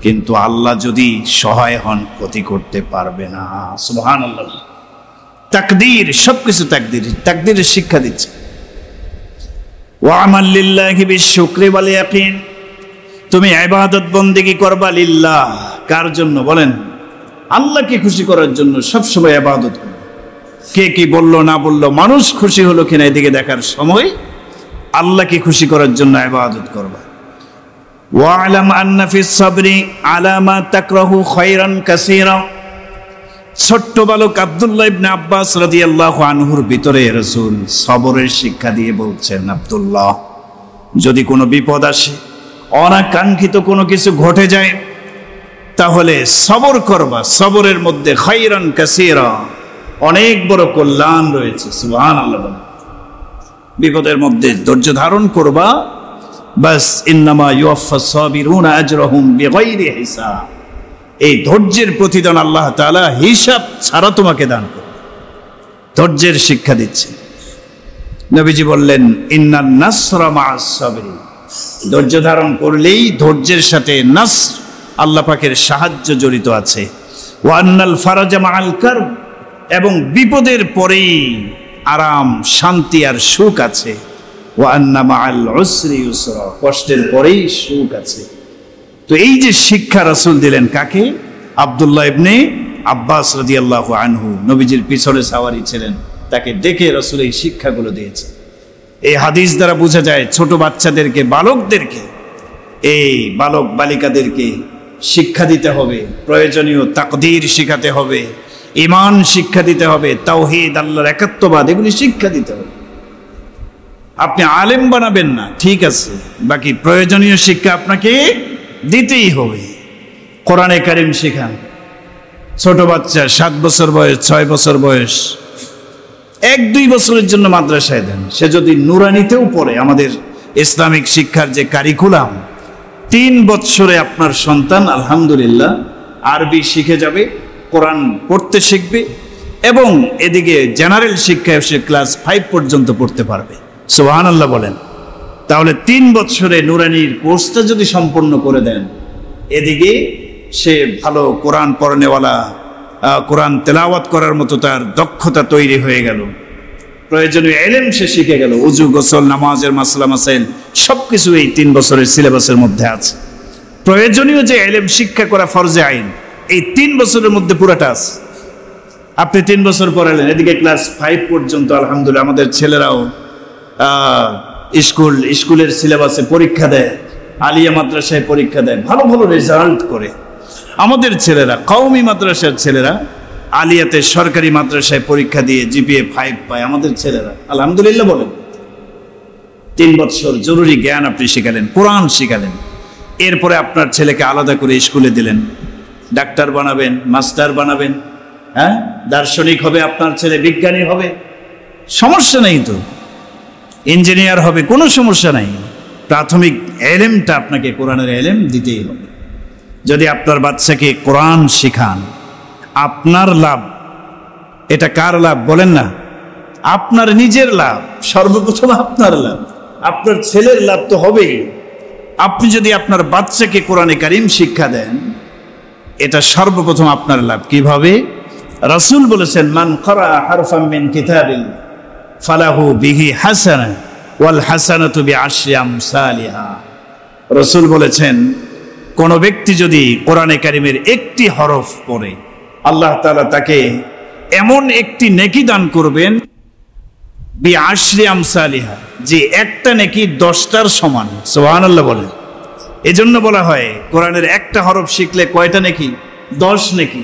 কিন্তু আল্লাহ যদি সহায় হন, ক্ষতি করতে পারবে না। সুবহানাল্লাহ। তাকদীর, সবকিছু তাকদীর, তাকদীরের শিক্ষা দিচ্ছে। ওয়া'মাল লিল্লাহি বিশ-শুকরি ওয়াল ইয়াকিন। তুমি ইবাদত বন্দেগী করবা লিল্লাহ। কার জন্য বলেন? আল্লাহকে খুশি করার জন্য সব সময় ইবাদত করো। কে কি বললো না বললো, মানুষ খুশি হলো কিনা এদিকে দেখার সময় আল্লাহকে খুশি করার জন্য ইবাদত করবা। ওয়া'লাম আন্না ফিস সাবরি আলা মা তাকরাহু খায়রান কাসীরা। ছোট্ট বালক আব্দুল্লাহ ইবনে আব্বাস রাদিয়াল্লাহু আনহুর ভিতরে রাসূল সবরের শিক্ষা দিয়ে বলছেন, আব্দুল্লাহ, যদি কোনো বিপদ আসে, অনাকাঙ্ক্ষিত কোনো কিছু ঘটে যায়, তাহলে সবর করবা। সবরের মধ্যে খায়রান কাসীরা, অনেক বড় কল্যাণ রয়েছে। সুবহানাল্লাহ। বিপদের মধ্যে ধৈর্য ধারণ করবা, বাস। ইন্নামা ইউওয়াফাস সাবিরুনা আজরাহুম বিগাইরি হিসাব। এই ধৈর্যের প্রতিদান আল্লাহ তাআলা হিসাব ছাড়া তোমাকে দান করবে। ধৈর্যের শিক্ষা দিচ্ছে। নবীজি বললেন, ইন্নান নাসরা মা'আস সাবরি। ধৈর্য ধারণ করলেই ধৈর্যের সাথে নাসর, আল্লাহ পাকের সাহায্য জড়িত আছে। ওয়া আন্নাল ফারাজা মা'আল কারব। এবং বিপদের পরেই আরাম, শান্তি আর সুখ আছে। ওয়া আন্না মা'আল উসরি ইউসরা। কষ্টের পরেই সুখ আছে। তো এই যে শিক্ষা রাসূল দিলেন কাকে? আব্দুল্লাহ ইবনে আব্বাস রাদিয়াল্লাহু আনহু, নবীজির পিছনে সাওয়ারি ছিলেন, তাকে ডেকে রাসূল এই শিক্ষাগুলো দিয়েছে। এই হাদিস দ্বারা বোঝা যায়, ছোট বাচ্চাদেরকে, বালকদেরকে, এই বালক বালিকাদেরকে শিক্ষা দিতে হবে। প্রয়োজনীয় তাকদীর শিখাতে হবে, ঈমান শিক্ষা দিতে হবে, তাওহীদ, আল্লাহর একাত্মবাদ, এগুলি শিক্ষা দিতে হবে। আপনি আলেম বানাবেন না, ঠিক আছে, বাকি প্রয়োজনীয় শিক্ষা আপনাকে দিতেই হবে। কোরআনে কারিম শেখান। ছোট বাচ্চা 7 বছর বয়স, 6 বছর বয়স, 1-2 বছরের জন্য মাদ্রাসায় দেন। সে যদি নুরানিতেও পড়ে, আমাদের ইসলামিক শিক্ষার যে কারিকুলাম, 3 বছরে আপনার সন্তান আলহামদুলিল্লাহ আরবি শিখে যাবে, কোরআন পড়তে শিখবে এবং এদিকে জেনারেল শিক্ষায় সে ক্লাস 5 পর্যন্ত পড়তে পারবে। সুবহানাল্লাহ বলেন। তাহলে 3 বছরে নুরানির কোর্সটা যদি সম্পন্ন করে দেন, এদিকে সে ভালো কোরআন পড়নেওয়ালা, কোরআন তেলাওয়াত করার মতো তার দক্ষতা তৈরি হয়ে গেল, প্রয়োজনীয় ইলম সে শিখে গেল, ওযু, গোসল, নামাজের মাসলা মাসাইল সবকিছু এই 3 বছরের সিলেবাসের মধ্যে আছে। প্রয়োজনীয় যে ইলম শিক্ষা করা ফরজে আইন এই 3 বছরের মধ্যে পুরাটা আছে। আপনি 3 বছর পড়ালেন, এদিকে ক্লাস 5 পর্যন্ত আলহামদুলিল্লাহ আমাদের ছেলেরাও স্কুলের সিলেবাসে পরীক্ষা দেয়, আলিয়া মাদ্রাসায় পরীক্ষা দেয়, ভালো ভালো রেজাল্ট করে। আমাদের ছেলেরা, কওমি মাদ্রাসার ছেলেরা আলিয়াতে সরকারি মাদ্রাসায় পরীক্ষা দিয়ে জিপিএ 5 পায় আমাদের ছেলেরা, আলহামদুলিল্লাহ বলেন। 3 বছর জরুরি জ্ঞান আপনি শিখালেন, কোরআন শিখালেন। এরপরে আপনার ছেলেকে আলাদা করে স্কুলে দিলেন, ডাক্তার বানাবেন, মাস্টার বানাবেন, হ্যাঁ, দার্শনিক হবে আপনার ছেলে, বিজ্ঞানী হবে, সমস্যা নেই তো, ইঞ্জিনিয়ার হবে, কোনো সমস্যা নাই। প্রাথমিক ইলমটা আপনাকে কোরআনের ইলম দিতেই হবে। যদি আপনার বাচ্চাকে কোরআন শিখান, আপনার লাভ। এটা কার লাভ বলেন না? আপনার নিজের লাভ, সর্বপ্রথম আপনার লাভ, আপনার ছেলের লাভ তো হবেই। আপনি যদি আপনার বাচ্চাকে কোরআনে কারিম শিক্ষা দেন, এটা সর্বপ্রথম আপনার লাভ। কিভাবে? রাসূল বলেছেন, মান ক্বারা হারফাম মিন কিতাবিল্লাহ ফালাহু বিহি হাসানাহ ওয়াল হাসানাতু বিআশরি আমসালিহা। রাসূল বলেছেন, কোন ব্যক্তি যদি কোরআনে কারিমের একটি হরফ পড়ে, আল্লাহ তাআলা তাকে এমন একটি নেকি দান করবেন, বিআশরি আমসালিহা, যে একটা নেকি 10টার সমান। সুবহানাল্লাহ বলেন। এজন্য বলা হয় কোরআনের একটা হরফ শিখলে কয়টা নেকি? 10 নেকি।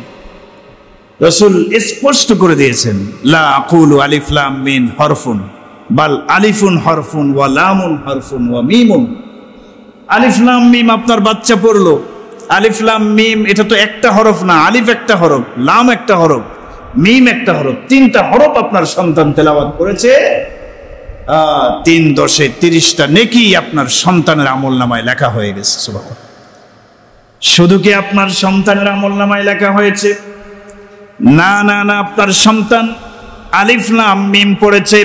রাসূল স্পষ্ট করে দিয়েছেন, লা আকুলু আলিফ লাম মিন হরফুন বাল আলিফুন হরফুন ওয়া লামুন হরফুন ওয়া মিমুন। আলিফ লাম মিম আপনার বাচ্চা পড়লো, আলিফ লাম মিম এটা তো একটা হরফ না, আলিফ একটা হরফ, লাম একটা হরফ, মিম একটা হরফ, 3টা হরফ আপনার সন্তান তেলাওয়াত করেছে। 3 10 30টা নেকি আপনার সন্তানের আমলনামায় লেখা হয়ে গেছে। সুবহানাল্লাহ। শুধু কি আপনার সন্তানের আমলনামায় লেখা হয়েছে? না না না, আপনার সন্তান আলিফ লাম মিম পড়েছে,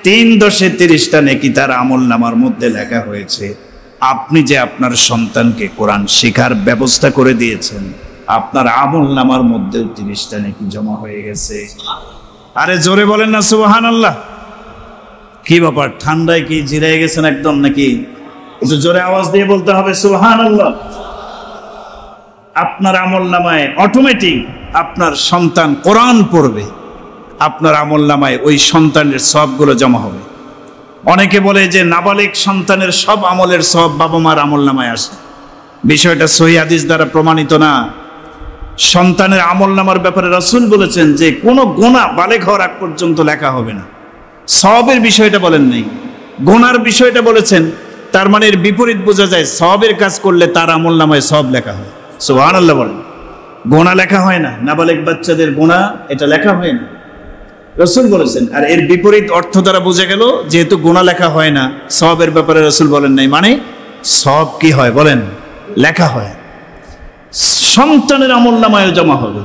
3 10 30টা নেকি তার আমলনামার মধ্যে লেখা হয়েছে। আপনি যে আপনার সন্তানকে কোরআন শেখার ব্যবস্থা করে দিয়েছেন, আপনার আমলনামার মধ্যেও 30টা নেকি জমা হয়ে গেছে। আরে জোরে বলেন না সুবহানাল্লাহ। কি ব্যাপার, ঠান্ডায় কি জিরায় গেছেন একদম নাকি? একটু জোরে আওয়াজ দিয়ে বলতে হবে সুবহানাল্লাহ। আপনার আমলনামায় অটোমেটিক আপনার সন্তান কোরআন পড়বে, আপনার আমলনামায় ওই সন্তানের সবগুলো জমা হবে। অনেকে বলে যে নাবালিগ সন্তানের সব আমলের সব বাবা মার আমলনামায় আসে। বিষয়টা সহিহ হাদিস দ্বারা প্রমাণিত না। সন্তানের আমলনামার ব্যাপারে রাসূল বলেছেন যে কোনো গুনাহ বালেগ হওয়ার আগ পর্যন্ত লেখা হবে না। সওয়াবের বিষয়টা বলেন নাই, গুনার বিষয়টা বলেছেন। তার মানে এর বিপরীত বোঝা যায়, সওয়াবের কাজ করলে তার আমলনামায় সওয়াব লেখা হয়। সুবহানাল্লাহ বলেন। গুনাহ লেখা হয় না, নাবালিগ বাচ্চাদের গুনাহ এটা লেখা হয় না, রাসূল বলেছেন। আর এর বিপরীত অর্থ দ্বারা বোঝা গেল, যেহেতু গুনাহ লেখা হয় না, সওয়াবের ব্যাপারে রাসূল বলেন নাই, মানে সওয়াব কি হয় বলেন? লেখা হয়। সন্তানের আমলনামায়ও জমা হবে,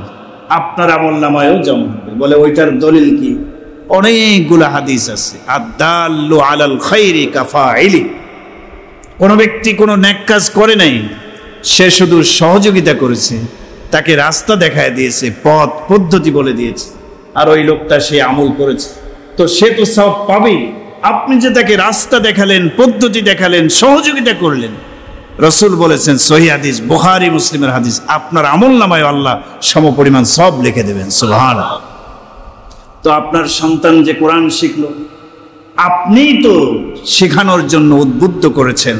আপনার আমলনামায়ও জমা হবে। বলে ওইটার দলিল কি? অনেকগুলো হাদিস আছে। আদ-দাল্লু আলাল খাইরি কাফাইলি। কোন ব্যক্তি কোনো নেক কাজ করে নাই, সে শুধু সহযোগিতা করেছে, তাকে রাস্তা দেখায় দিয়েছে, পথ পদ্ধতি বলে দিয়েছে, আর ওই লোকটা সে আমল করেছে, তো সে তো সব পাবেই। আপনি যে তাকে রাস্তা দেখালেন, পদ্ধতি দেখালেন, সহযোগিতা করলেন, রাসূল বলেছেন, সহিহ হাদিস, বুখারী মুসলিমের হাদিস, আপনার আমলনামায় আল্লাহ সমপরিমাণ সব লিখে দেবেন। সুবহানাল্লাহ। তো আপনার সন্তান যে কোরআন শিখলো, আপনিই তো শেখানোর জন্য উদ্বুদ্ধ করেছেন,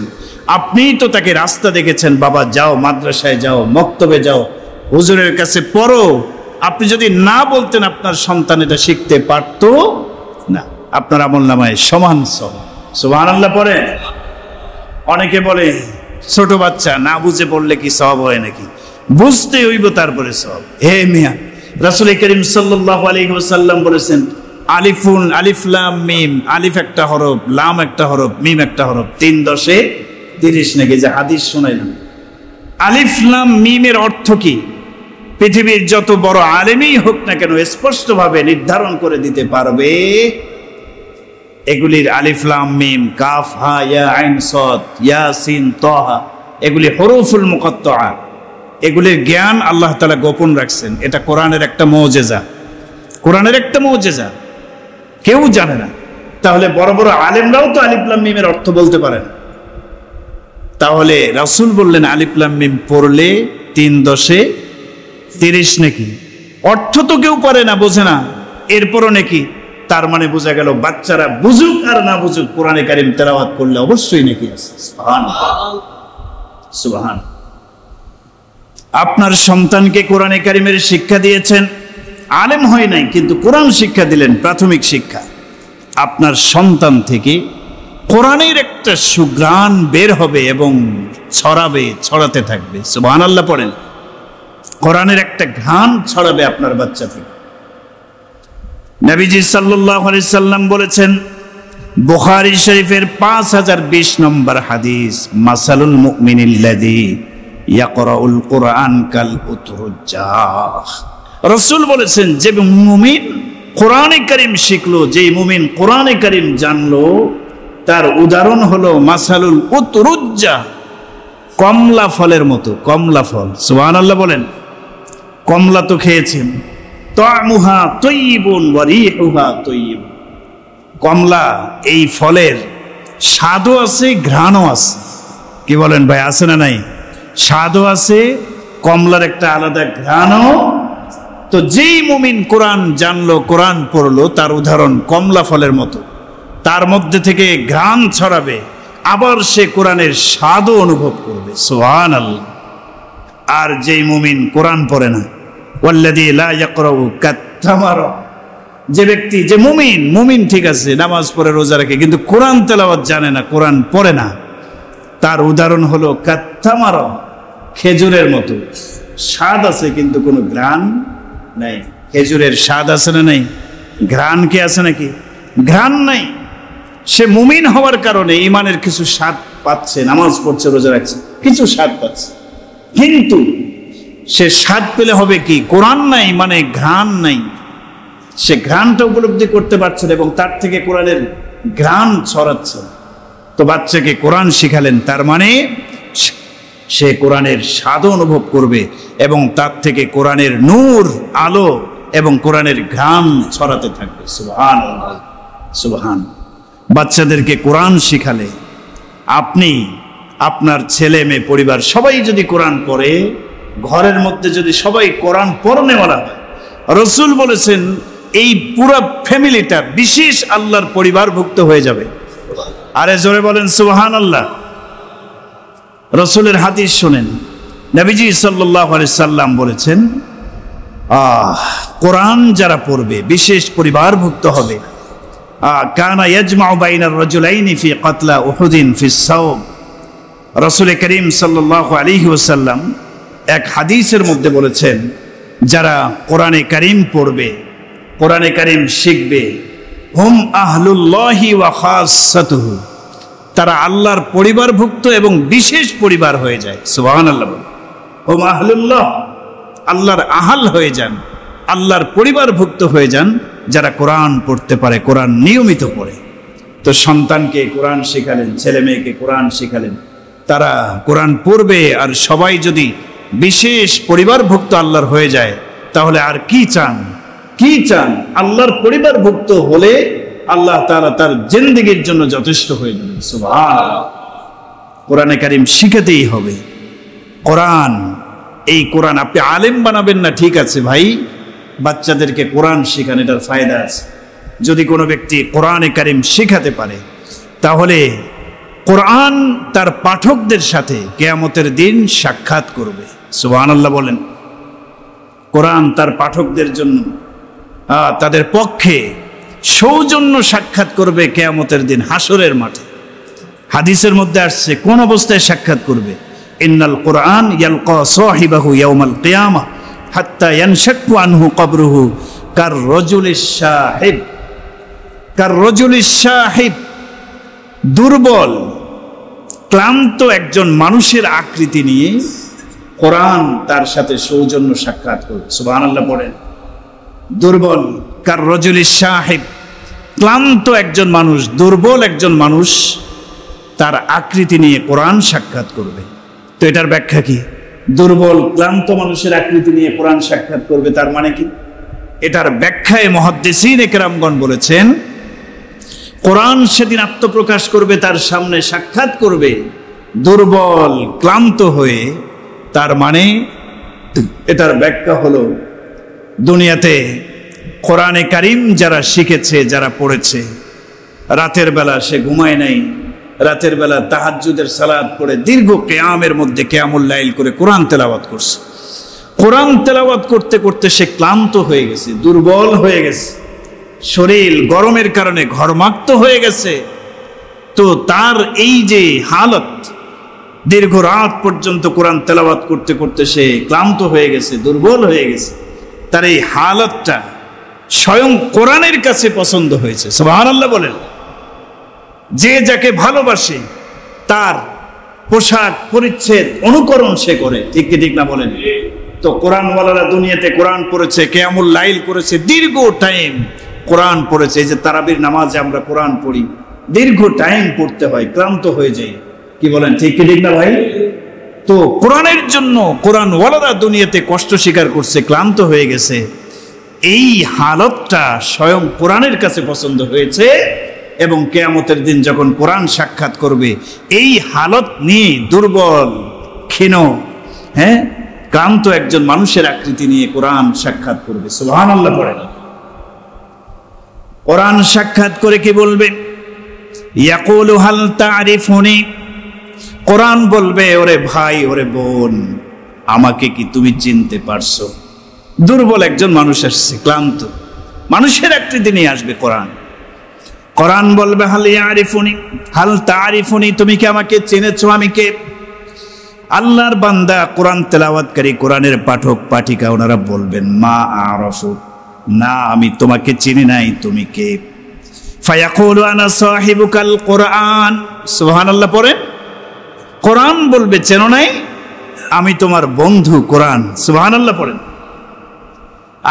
আপনিই তো তাকে রাস্তা দেখেছেন, বাবা যাও মাদ্রাসায় যাও, মক্তবে যাও, হুজুরের কাছে পড়ো। আপনি যদি না বলতেন, আপনার সন্তান এটা শিখতে পারতো না। আপনার আমলনামায় সমান সব। সুবহানাল্লাহ পড়ে। অনেকে বলে ছোট বাচ্চা না বুঝে পড়লে কি সওয়াব হয় নাকি? বুঝতে হইব তারপরে সওয়াব। হে মিয়া, রাসূল করিম সাল্লাল্লাহু আলাইহি ওয়াসাল্লাম বলেছেন, আলিফুন, আলিফ লাম মিম, আলিফ একটা হরফ, লাম একটা হরফ, মিম একটা হরফ, 3 10 30 নাকি যে হাদিস শোনাইলাম। আলিফ লাম মিমের অর্থ কি পৃথিবীর যত বড় আলেমই হোক না কেন স্পষ্টভাবে নির্ধারণ করে দিতে পারবে। এগুলির আলিফ লাম মিম, কাফ হা ইয়া আইন সাদ ইয়া সিন তাহা, এগুলি হরফুল মুকাত্তাআ, এগুলির জ্ঞান আল্লাহ তাআলা গোপন রাখছেন। এটা কোরআনের একটা মুজিজা, কোরআনের একটা মুজিজা, কেউ জানে না। তাহলে বড় বড় আলেমরাও তো আলিফ লাম মিমের অর্থ বলতে পারে না। তাহলে রাসূল বললেন আলিফ লাম মিম পড়লে 3 10 30 নাকি। অর্থ তো কেউ পারে না, বোঝে না, এরপরও নাকি। তার মানে বোঝা গেল বাচ্চারা বুঝুক আর না বুঝুক কোরআনে কারিম তেলাওয়াত করলে অবশ্যই নাকি আছে। সুবহানাল্লাহ, সুবহানাল্লাহ। আপনার সন্তানকে কোরআনে কারিমের শিক্ষা দিয়েছেন, আলেম হয় নাই কিন্তু কোরআন শিক্ষা দিলেন, প্রাথমিক শিক্ষা। আপনার সন্তান থেকে কোরআনের একটা সুঘ্রাণ বের হবে এবং ছড়াবে, ছড়াতে থাকবে। সুবহানাল্লাহ পড়েন। কোরআনের একটা ঘ্রাণ ছড়াবে আপনার বাচ্চা থেকে। নবীজি সাল্লাল্লাহু আলাইহি সাল্লাম বলেছেন, বুখারী শরীফের 5020 নম্বর হাদিস, মাসালুল মুমিনিল্লাযী ইয়াকরাউল কুরআন কাল উতরুজ্জাহ। রাসূল বলেছেন যে মুমিন কোরআনে কারীম শিখলো, যে মুমিন কোরআনে কারীম জানলো, তার উদাহরণ হলো মাসালুল উতরুজ্জাহ, কমলা ফলের মতো। কমলা ফল, সুবহানাল্লাহ বলেন। কমলা তো খেয়েছেন, তা'মুহা তাইয়িবুন ওয়া রিহুহা তাইয়িব। কমলা এই ফলের স্বাদও আছে, ঘ্রাণও আছে। কি বলেন ভাই, আছে না নাই? স্বাদও আছে, কমলার একটা আলাদা ঘ্রাণও। তো যেই মুমিন কোরআন জানলো, কোরআন পড়লো, তার উদাহরণ কমলা ফলের মতো। তার মধ্যে থেকে ঘ্রাণ ছড়াবে, আবার সে কোরআনের স্বাদও অনুভব করবে। সুবহানাল্লাহ। আর যেই মুমিন কোরআন পড়ে না, ওয়াল্লাযী লা ইয়াকরাউ কাত্তামারা, যে ব্যক্তি, যে মুমিন ঠিক আছে, নামাজ পড়ে রোজা রাখে, কিন্তু কোরআন তেলাওয়াত জানে না, কোরআন পড়ে না, তার উদাহরণ হলো কাত্তামারা, খেজুরের মতো। স্বাদ আছে কিন্তু কোনো ঘ্রাণ নাই। খেজুরের স্বাদ আছে না নাই? ঘ্রাণ কি আছে নাকি? ঘ্রাণ নাই। সে মুমিন হওয়ার কারণে ইমানের কিছু স্বাদ পাচ্ছে, নামাজ পড়ছে, রোজা রাখছে, কিছু স্বাদ পাচ্ছে, কিন্তু সে স্বাদ পেলে হবে কি? কোরআন নাই মানে ঘ্রাণ নাই। সে ঘ্রাণটা উপলব্ধি করতে পারছে এবং তার থেকে কোরআনের ঘ্রাণ ছড়াচ্ছে। তো বাচ্চাকে কোরআন শিখালেন, তার মানে সে কোরআনের স্বাদ অনুভব করবে এবং তার থেকে কোরআনের নূর, আলো এবং কোরআনের ঘ্রাণ ছড়াতে থাকবে। সুবহানাল্লাহ, সুবহানাল্লাহ। বাচ্চাদেরকে কোরআন শিখালে, আপনি, আপনার ছেলে মেয়ে, পরিবার সবাই যদি কোরআন পড়ে, ঘরের মধ্যে যদি সবাই কোরআন পড়নেওয়ালা হয়, রাসূল বলেছেন এই পুরো ফ্যামিলিটা বিশেষ আল্লাহর পরিবারভুক্ত হয়ে যাবে। আরে জোরে বলেন সুবহানাল্লাহ। রাসূলের হাদিস শুনেন, নবীজি সাল্লাল্লাহু আলাইহি সাল্লাম বলেছেন, কোরআন যারা পড়বে বিশেষ পরিবারভুক্ত হবে। কানা ইয়াজমাউ বাইনার রাজুলাইনি ফি কাতলা উহুদিন ফি সাওম। রাসূল করিম সাল্লাল্লাহু আলাইহি ওয়াসাল্লাম এক হাদিসের মধ্যে বলেছেন, যারা কোরআনে কারীম পড়বে, কোরআনে কারীম শিখবে, হুম আহলুল্লাহি ওয়া খাসাতুহু, তারা আল্লাহর পরিবারভুক্ত এবং বিশেষ পরিবার হয়ে যায়। সুবহানাল্লাহ। হুম আহলুল্লাহ, আল্লাহর আহাল হয়ে যান, আল্লাহর পরিবারভুক্ত হয়ে যান যারা কোরআন পড়তে পারে, কোরআন নিয়মিত পড়ে। তো সন্তানকে কোরআন শিখালেন, ছেলে মেয়েকে কোরআন শিখালেন, তারা কোরআন পড়বে। আর সবাই যদি বিশেষ পরিবারভুক্ত আল্লাহর হয়ে যায়, তাহলে আর কি চান? কি চান? আল্লাহর পরিবারভুক্ত হলে আল্লাহ তাআলা তার জিন্দেগীর জন্য যথেষ্ট হয়ে যাবে। সুবহানাল্লাহ। কোরআনে কারীম শিখাতেই হবে। কোরআন, এই কোরআন আপনি আলেম বানাবেন না, ঠিক আছে ভাই, বাচ্চাদেরকে কোরআন শিখান, এটার ফায়দা আছে। যদি কোনো ব্যক্তি কোরআনে কারীম শিখাতে পারে, তাহলে কোরআন তার পাঠকদের সাথে কিয়ামতের দিন সাক্ষাৎ করবে। সুবহানাল্লাহ বলেন। কোরআন তার পাঠকদের জন্য, তাদের পক্ষে সৌজন্য সাক্ষাৎ করবে কিয়ামতের দিন, হাসরের মাঠে। হাদিসের মধ্যে আসছে কোন অবস্থায় সাক্ষাৎ করবে? ইন্নাল কোরআন ইয়ালকা সাহিবাহু ইয়াউমাল কিয়ামাহ হাত্তা ইয়ানশাক্কু আনহু কবরুহু কার রাজুলিশ শাহিব কার রজুলিস শাহিব, দুর্বল ক্লান্ত একজন মানুষের আকৃতি নিয়ে কোরআন তার সাথে সৌজন্য সাক্ষাৎ করবে। সুবহানাল্লাহ পড়েন। দুর্বল কার রজুলিস শাহিব, ক্লান্ত একজন মানুষ, দুর্বল একজন মানুষ তার আকৃতি নিয়ে কোরআন সাক্ষাৎ করবে। তো এটার ব্যাখ্যা কি? দুর্বল ক্লান্ত মানুষের আকৃতি নিয়ে কোরআন সাক্ষাৎ করবে, তার মানে কি? এটার ব্যাখ্যায় মুহাদ্দিসিন কেরামগণ বলেছেন, কোরআন সেদিন আত্মপ্রকাশ করবে, তার সামনে সাক্ষাৎ করবে দুর্বল ক্লান্ত হয়ে। তার মানে এটার ব্যাখ্যা হলো, দুনিয়াতে কোরআনে কারিম যারা শিখেছে, যারা পড়েছে, রাতের বেলা সে ঘুমায় নাই, রাতের বেলা তাহাজ্জুদের সালাত পড়ে দীর্ঘ কিয়ামের মধ্যে কিয়ামুল লাইল করে কোরআন তেলাওয়াত করছে। কোরআন তেলাওয়াত করতে করতে সে ক্লান্ত হয়ে গেছে, দুর্বল হয়ে গেছে, শরীর গরমের কারণে ঘর্মাক্ত হয়ে গেছে। তো তার এই যে হালত, দীর্ঘ রাত পর্যন্ত কোরআন তেলাওয়াত করতে করতে সে ক্লান্ত হয়ে গেছে, দুর্বল হয়ে গেছে, তার এই হালতটা স্বয়ং কোরআনের কাছে পছন্দ হয়েছে। সুবহানাল্লাহ বলেন। যে যাকে ভালোবাসে তার পোশাক পরিচ্ছদ অনুকরণ সে করে, ঠিক কি ঠিক না বলেন? তো কোরআনওয়ালারা দুনিয়াতে কোরআন পড়েছে, কিয়ামুল লাইল করেছে, দীর্ঘ টাইম কোরআন পড়েছে। এই যে তারাবির নামাজে আমরা কোরআন পড়ি, দীর্ঘ টাইম পড়তে হয়, ক্লান্ত হয়ে যায়, কি বলেন? ঠিক কি ঠিক না ভাই? তো কোরআনের জন্য কোরআনওয়ালারা দুনিয়াতে কষ্ট স্বীকার করছে, ক্লান্ত হয়ে গেছে। এই হালতটা স্বয়ং কোরআনের কাছে পছন্দ হয়েছে, এবং কিয়ামতের দিন যখন কোরআন সাক্ষাৎ করবে, এই হালত নিয়ে দুর্বল ক্ষীণ ক্লান্ত একজন মানুষের আকৃতি নিয়ে কোরআন সাক্ষাৎ করবে। সুবহানাল্লাহ পড়েন। কোরআন সাক্ষাৎ করে কি বলবে? ইয়াকুলু হাল তারিফুনি, কোরআন বলবে, ওরে ভাই, ওরে বোন, আমাকে কি তুমি চিনতে পারছো? দুর্বল একজন মানুষ আসছে, ক্লান্ত মানুষের আকৃতি নিয়ে আসবে কোরআন। কোরআন বলবে, হাল ইয়ারিফুনি, হাল তারিফুনি, তুমি কি আমাকে চিনেছো? আমি কে? আল্লাহর বান্দা, কোরআন তেলাওয়াতকারী, কোরআনের পাঠক পাঠিকা, ওনারা বলবেন, মা আরাফু, না, আমি তোমাকে চিনি নাই, তুমি কে? ফায়াকুলু আনা সাহিবুকাল কোরআন। সুবহানাল্লাহ পড়েন। কোরআন বলবে, চেনো নাই? আমি তোমার বন্ধু কোরআন। সুবহানাল্লাহ পড়েন।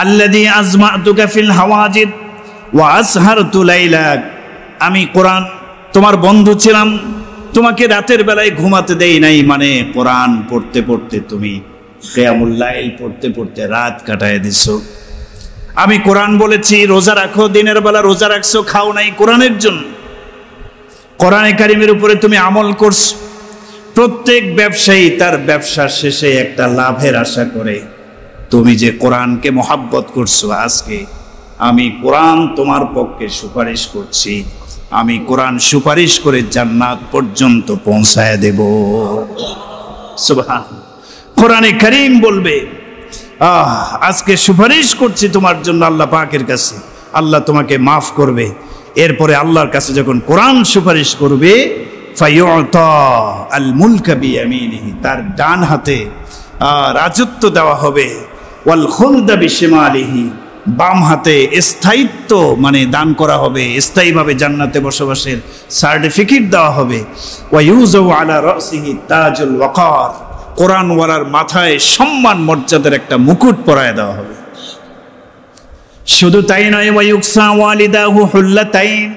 আল্লাযী আজমাতুকা ফিল হাওয়াজির ওয়া আসহারতু লাইলাক, আমি কোরআন তোমার বন্ধু ছিলাম, তোমাকে রাতের বেলায় ঘুমাতে দেই নাই, মানে কোরআন পড়তে পড়তে তুমি কিয়ামুল লাইল পড়তে পড়তে রাত কাটায় দিছো। আমি কোরআন বলেছি রোজা রাখো, দিনের বেলা রোজা রাখছো, খাও নাই কোরআনের জন্য। কোরআনে কারিমের উপরে তুমি আমল করছো। প্রত্যেক ব্যবসায়ী তার ব্যবসার শেষে একটা লাভের আশা করে। তুমি যে কোরআনকে মহাব্বত করছো, আজকে আমি কোরআন তোমার পক্ষে সুপারিশ করছি, আমি কোরআন সুপারিশ করে জান্নাত পর্যন্ত পৌঁছায় দেব। সুবহান। কোরআনে কারীম বলবে, আজকে সুপারিশ করছি তোমার জন্য আল্লাহ পাকের কাছে, আল্লাহ তোমাকে মাফ করবে। এরপরে আল্লাহর কাছে যখন কোরআন সুপারিশ করবে, ফায়ুতা আল মুলকা বিয়ামিনিহি, তার ডান হাতে রাজত্ব দেওয়া হবে, ওয়াল খুলদা বিশিমালিহি, বাম হাতে স্থায়িত্ব মানে দান করা হবে, স্থায়ীভাবে জান্নাতে বসবাসের সার্টিফিকেট দেওয়া হবে। ওয়া ইউযাউ আলা রাসিহি তাজুল ওয়াকার, কোরআনওয়ালার মাথায় সম্মান মর্যাদার একটা মুকুট পরায় দেওয়া হবে। শুধু তাই নয়, ওয়া ইউকসা ওয়ালিদাহু হুল্লাতাইন,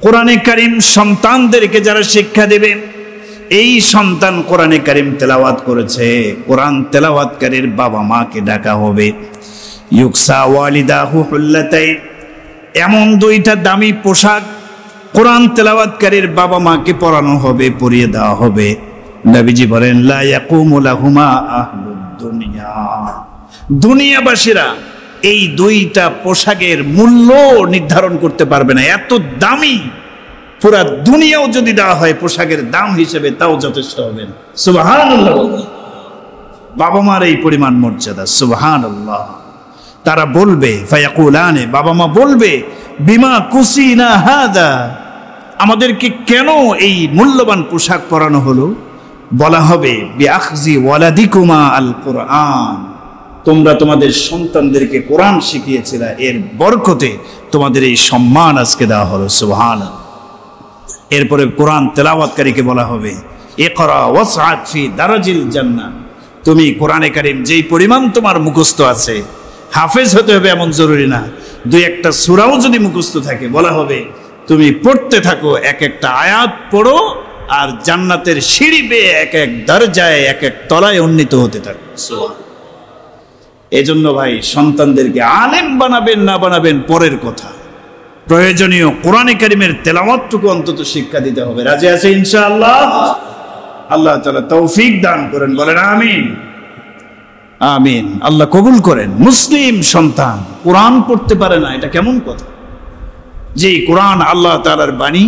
কোরআনে কারীম সন্তানদেরকে যারা শিক্ষা দেবে, এই সন্তান কোরআনে কারীম তেলাওয়াত করেছে, কোরআন তেলাওয়াতকারীর বাবা মাকে ডাকা হবে। ইউকসা ওয়ালিদাহু হুল্লাতাইন, এমন দুইটা দামি পোশাক কোরআন তেলাওয়াতকারীর বাবা মাকে পরানো হবে, পরিয়ে দেওয়া হবে। নবীজি বলেন, লা ইয়াকুমু লাহুমা আহলুদ দুনিয়া, দুনিয়াবাসীরা এই দুইটা পোশাকের মূল্য নির্ধারণ করতে পারবে না, এত দামি। পুরা দুনিয়াও যদি দেওয়া হয় পোশাকের দাম হিসেবে, তাও যথেষ্ট হবে না। সুবহানাল্লাহ। বাবা মার এই পরিমাণ মর্যাদা। সুবহানাল্লাহ। তারা বলবে, ফায়াকুলানে, বাবা মা বলবে, বিমা কুসিনা হাদা, আমাদেরকে কেন এই মূল্যবান পোশাক পরানো হলো? বলা হবে, বিআখজি ওয়ালাদিকুমা আল কোরআন, তোমরা তোমাদের সন্তানদেরকে কোরআন শিখিয়েছিলা, এর বরকতে তোমাদের এই সম্মান আজকে দেওয়া হলো। সুবহানাল্লাহ। এরপরে কোরআন তেলাওয়াতকারীকে বলা হবে ইকরা ওয়াসআদ ফি দারাজিল জান্নাহ। তুমি কোরআনে কারীম যেই পরিমাণ তোমার মুখস্থ আছে, হাফেজ হতে হবে এমন জরুরি না, দুই একটা সূরাও যদি মুখস্থ থাকে বলা হবে তুমি পড়তে থাকো, এক একটা আয়াত পড়ো আর জান্নাতের সিঁড়ি বেয়ে এক এক দরজায় এক এক তলায় উন্নীত হতে থাকো। এজন্য ভাই সন্তানদেরকে আলেম বানাবেন না বানাবেন পরের কথা, প্রয়োজনীয় কোরআনে কারীমের তেলাওয়াতটুকু অন্তত শিক্ষা দিতে হবে। রাজি আছে ইনশাআল্লাহ? আল্লাহ তাআলা তৌফিক দান করেন, বলেন আমিন। আমিন। আল্লাহ কবুল করেন। মুসলিম সন্তান কোরআন পড়তে পারে না, এটা কেমন কথা? যে কোরআন আল্লাহ তাআলার বাণী,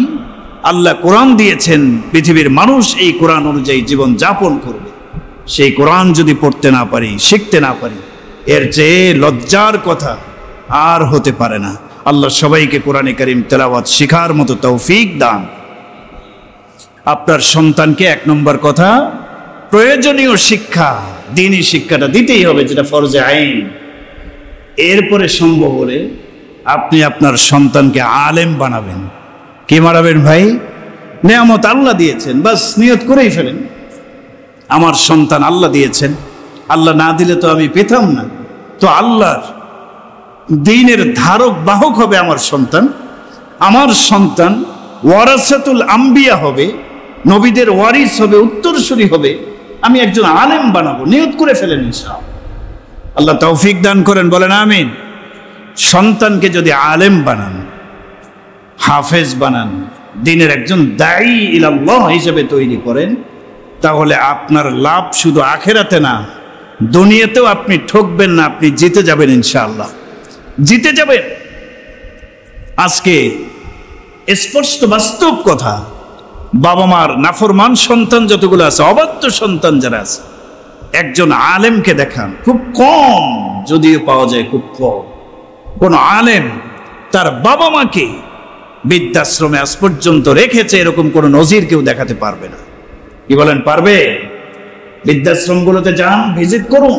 আল্লাহ কোরআন দিয়েছেন, পৃথিবীর মানুষ এই কোরআন অনুযায়ী জীবন যাপন করবে, সেই কোরআন যদি পড়তে না পারি, শিখতে না পারি, এর চেয়ে লজ্জার কথা আর হতে পারে না। আল্লাহ সবাইকে কোরআনে কারীম তেলাওয়াত শিখার মতো তৌফিক দান। আপনার সন্তানকে এক নম্বর কথা প্রয়োজনীয় শিক্ষা, দ্বীনি শিক্ষাটা দিতেই হবে, যেটা ফরজে আইন। এরপরে সম্ভব হলে আপনি আপনার সন্তানকে আলেম বানাবেন। কি বানাবেন ভাই? নেয়ামত আল্লাহ দিয়েছেন, বাস নিয়ত করেই ফেলেন আমার সন্তান আল্লাহ দিয়েছেন, আল্লাহ না দিলে তো আমি পেতাম না, তো আল্লাহর দ্বীনের ধারক বাহক হবে আমার সন্তান। আমার সন্তান ওয়ারাসাতুল আম্বিয়া হবে, নবীদের ওয়ারিস হবে, উত্তরসূরি হবে, আমি একজন আলেম বানাবো, নিয়ত করে ফেলেন ইনশাআল্লাহ। আল্লাহ তৌফিক দান করেন, বলেন আমিন। সন্তানকে যদি আলেম বানান, হাফেজ বানান, দ্বীনের একজন দাঈ ইলাল্লাহ হিসেবে তৈরি করেন, তাহলে আপনার লাভ শুধু আখিরাতে না, দুনিয়াতেও আপনি ঠকবেন না, আপনি জিতে যাবেন ইনশাআল্লাহ, জিতে যাবেন। আজকে স্পষ্ট বাস্তব কথা, বাবা মার নাফরমান সন্তান যতগুলো আছে, অবাধ্য সন্তান যারা আছে, একজন আলেমকে দেখান, খুব কম যদিও পাওয়া যায়, খুব কম। কোন আলেম তার বাবা মাকে বৃদ্ধাশ্রমে আজ পর্যন্ত রেখেছে এরকম কোন নজির কেউ দেখাতে পারবে না। কি বলেন, পারবে? বৃদ্ধাশ্রমগুলোতে যান, ভিজিট করুন,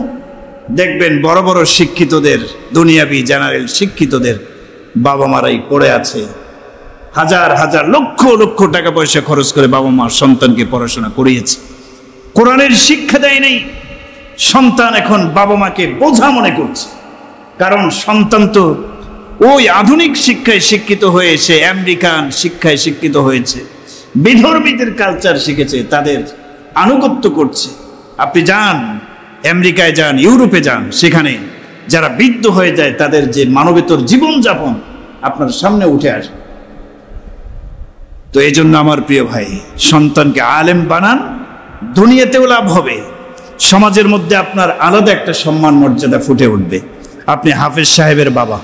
দেখবেন বড় বড় শিক্ষিতদের, দুনিয়াবি জেনারেল শিক্ষিতদের বাবা মারাই পড়ে আছে, হাজার হাজার লক্ষ লক্ষ টাকা পয়সা খরচ করে বাবা মা সন্তানকে পড়াশোনা করিয়েছে, কোরআনের শিক্ষা দেয় নাই। সন্তান এখন বাবা মাকে বোঝা মনে করছে, কারণ সন্তান তো ওই আধুনিক শিক্ষায় শিক্ষিত হয়েছে, আমেরিকান শিক্ষায় শিক্ষিত হয়েছে, বিধর্মীদের কালচার শিখেছে, তাদের আনুগত্য করছে। আপনি যান আমেরিকায়, যান ইউরোপে যান, সেখানে যারা বৃদ্ধ হয়ে যায় তাদের যে মানবেতর জীবনযাপন আপনার সামনে উঠে আসে। তো এই জন্য আমার প্রিয় ভাই, সন্তানকে আলেম বানান, দুনিয়াতেও লাভ হবে, সমাজের মধ্যে আপনার আলাদা একটা সম্মান মর্যাদা ফুটে উঠবে। আপনি হাফেজ সাহেবের বাবা।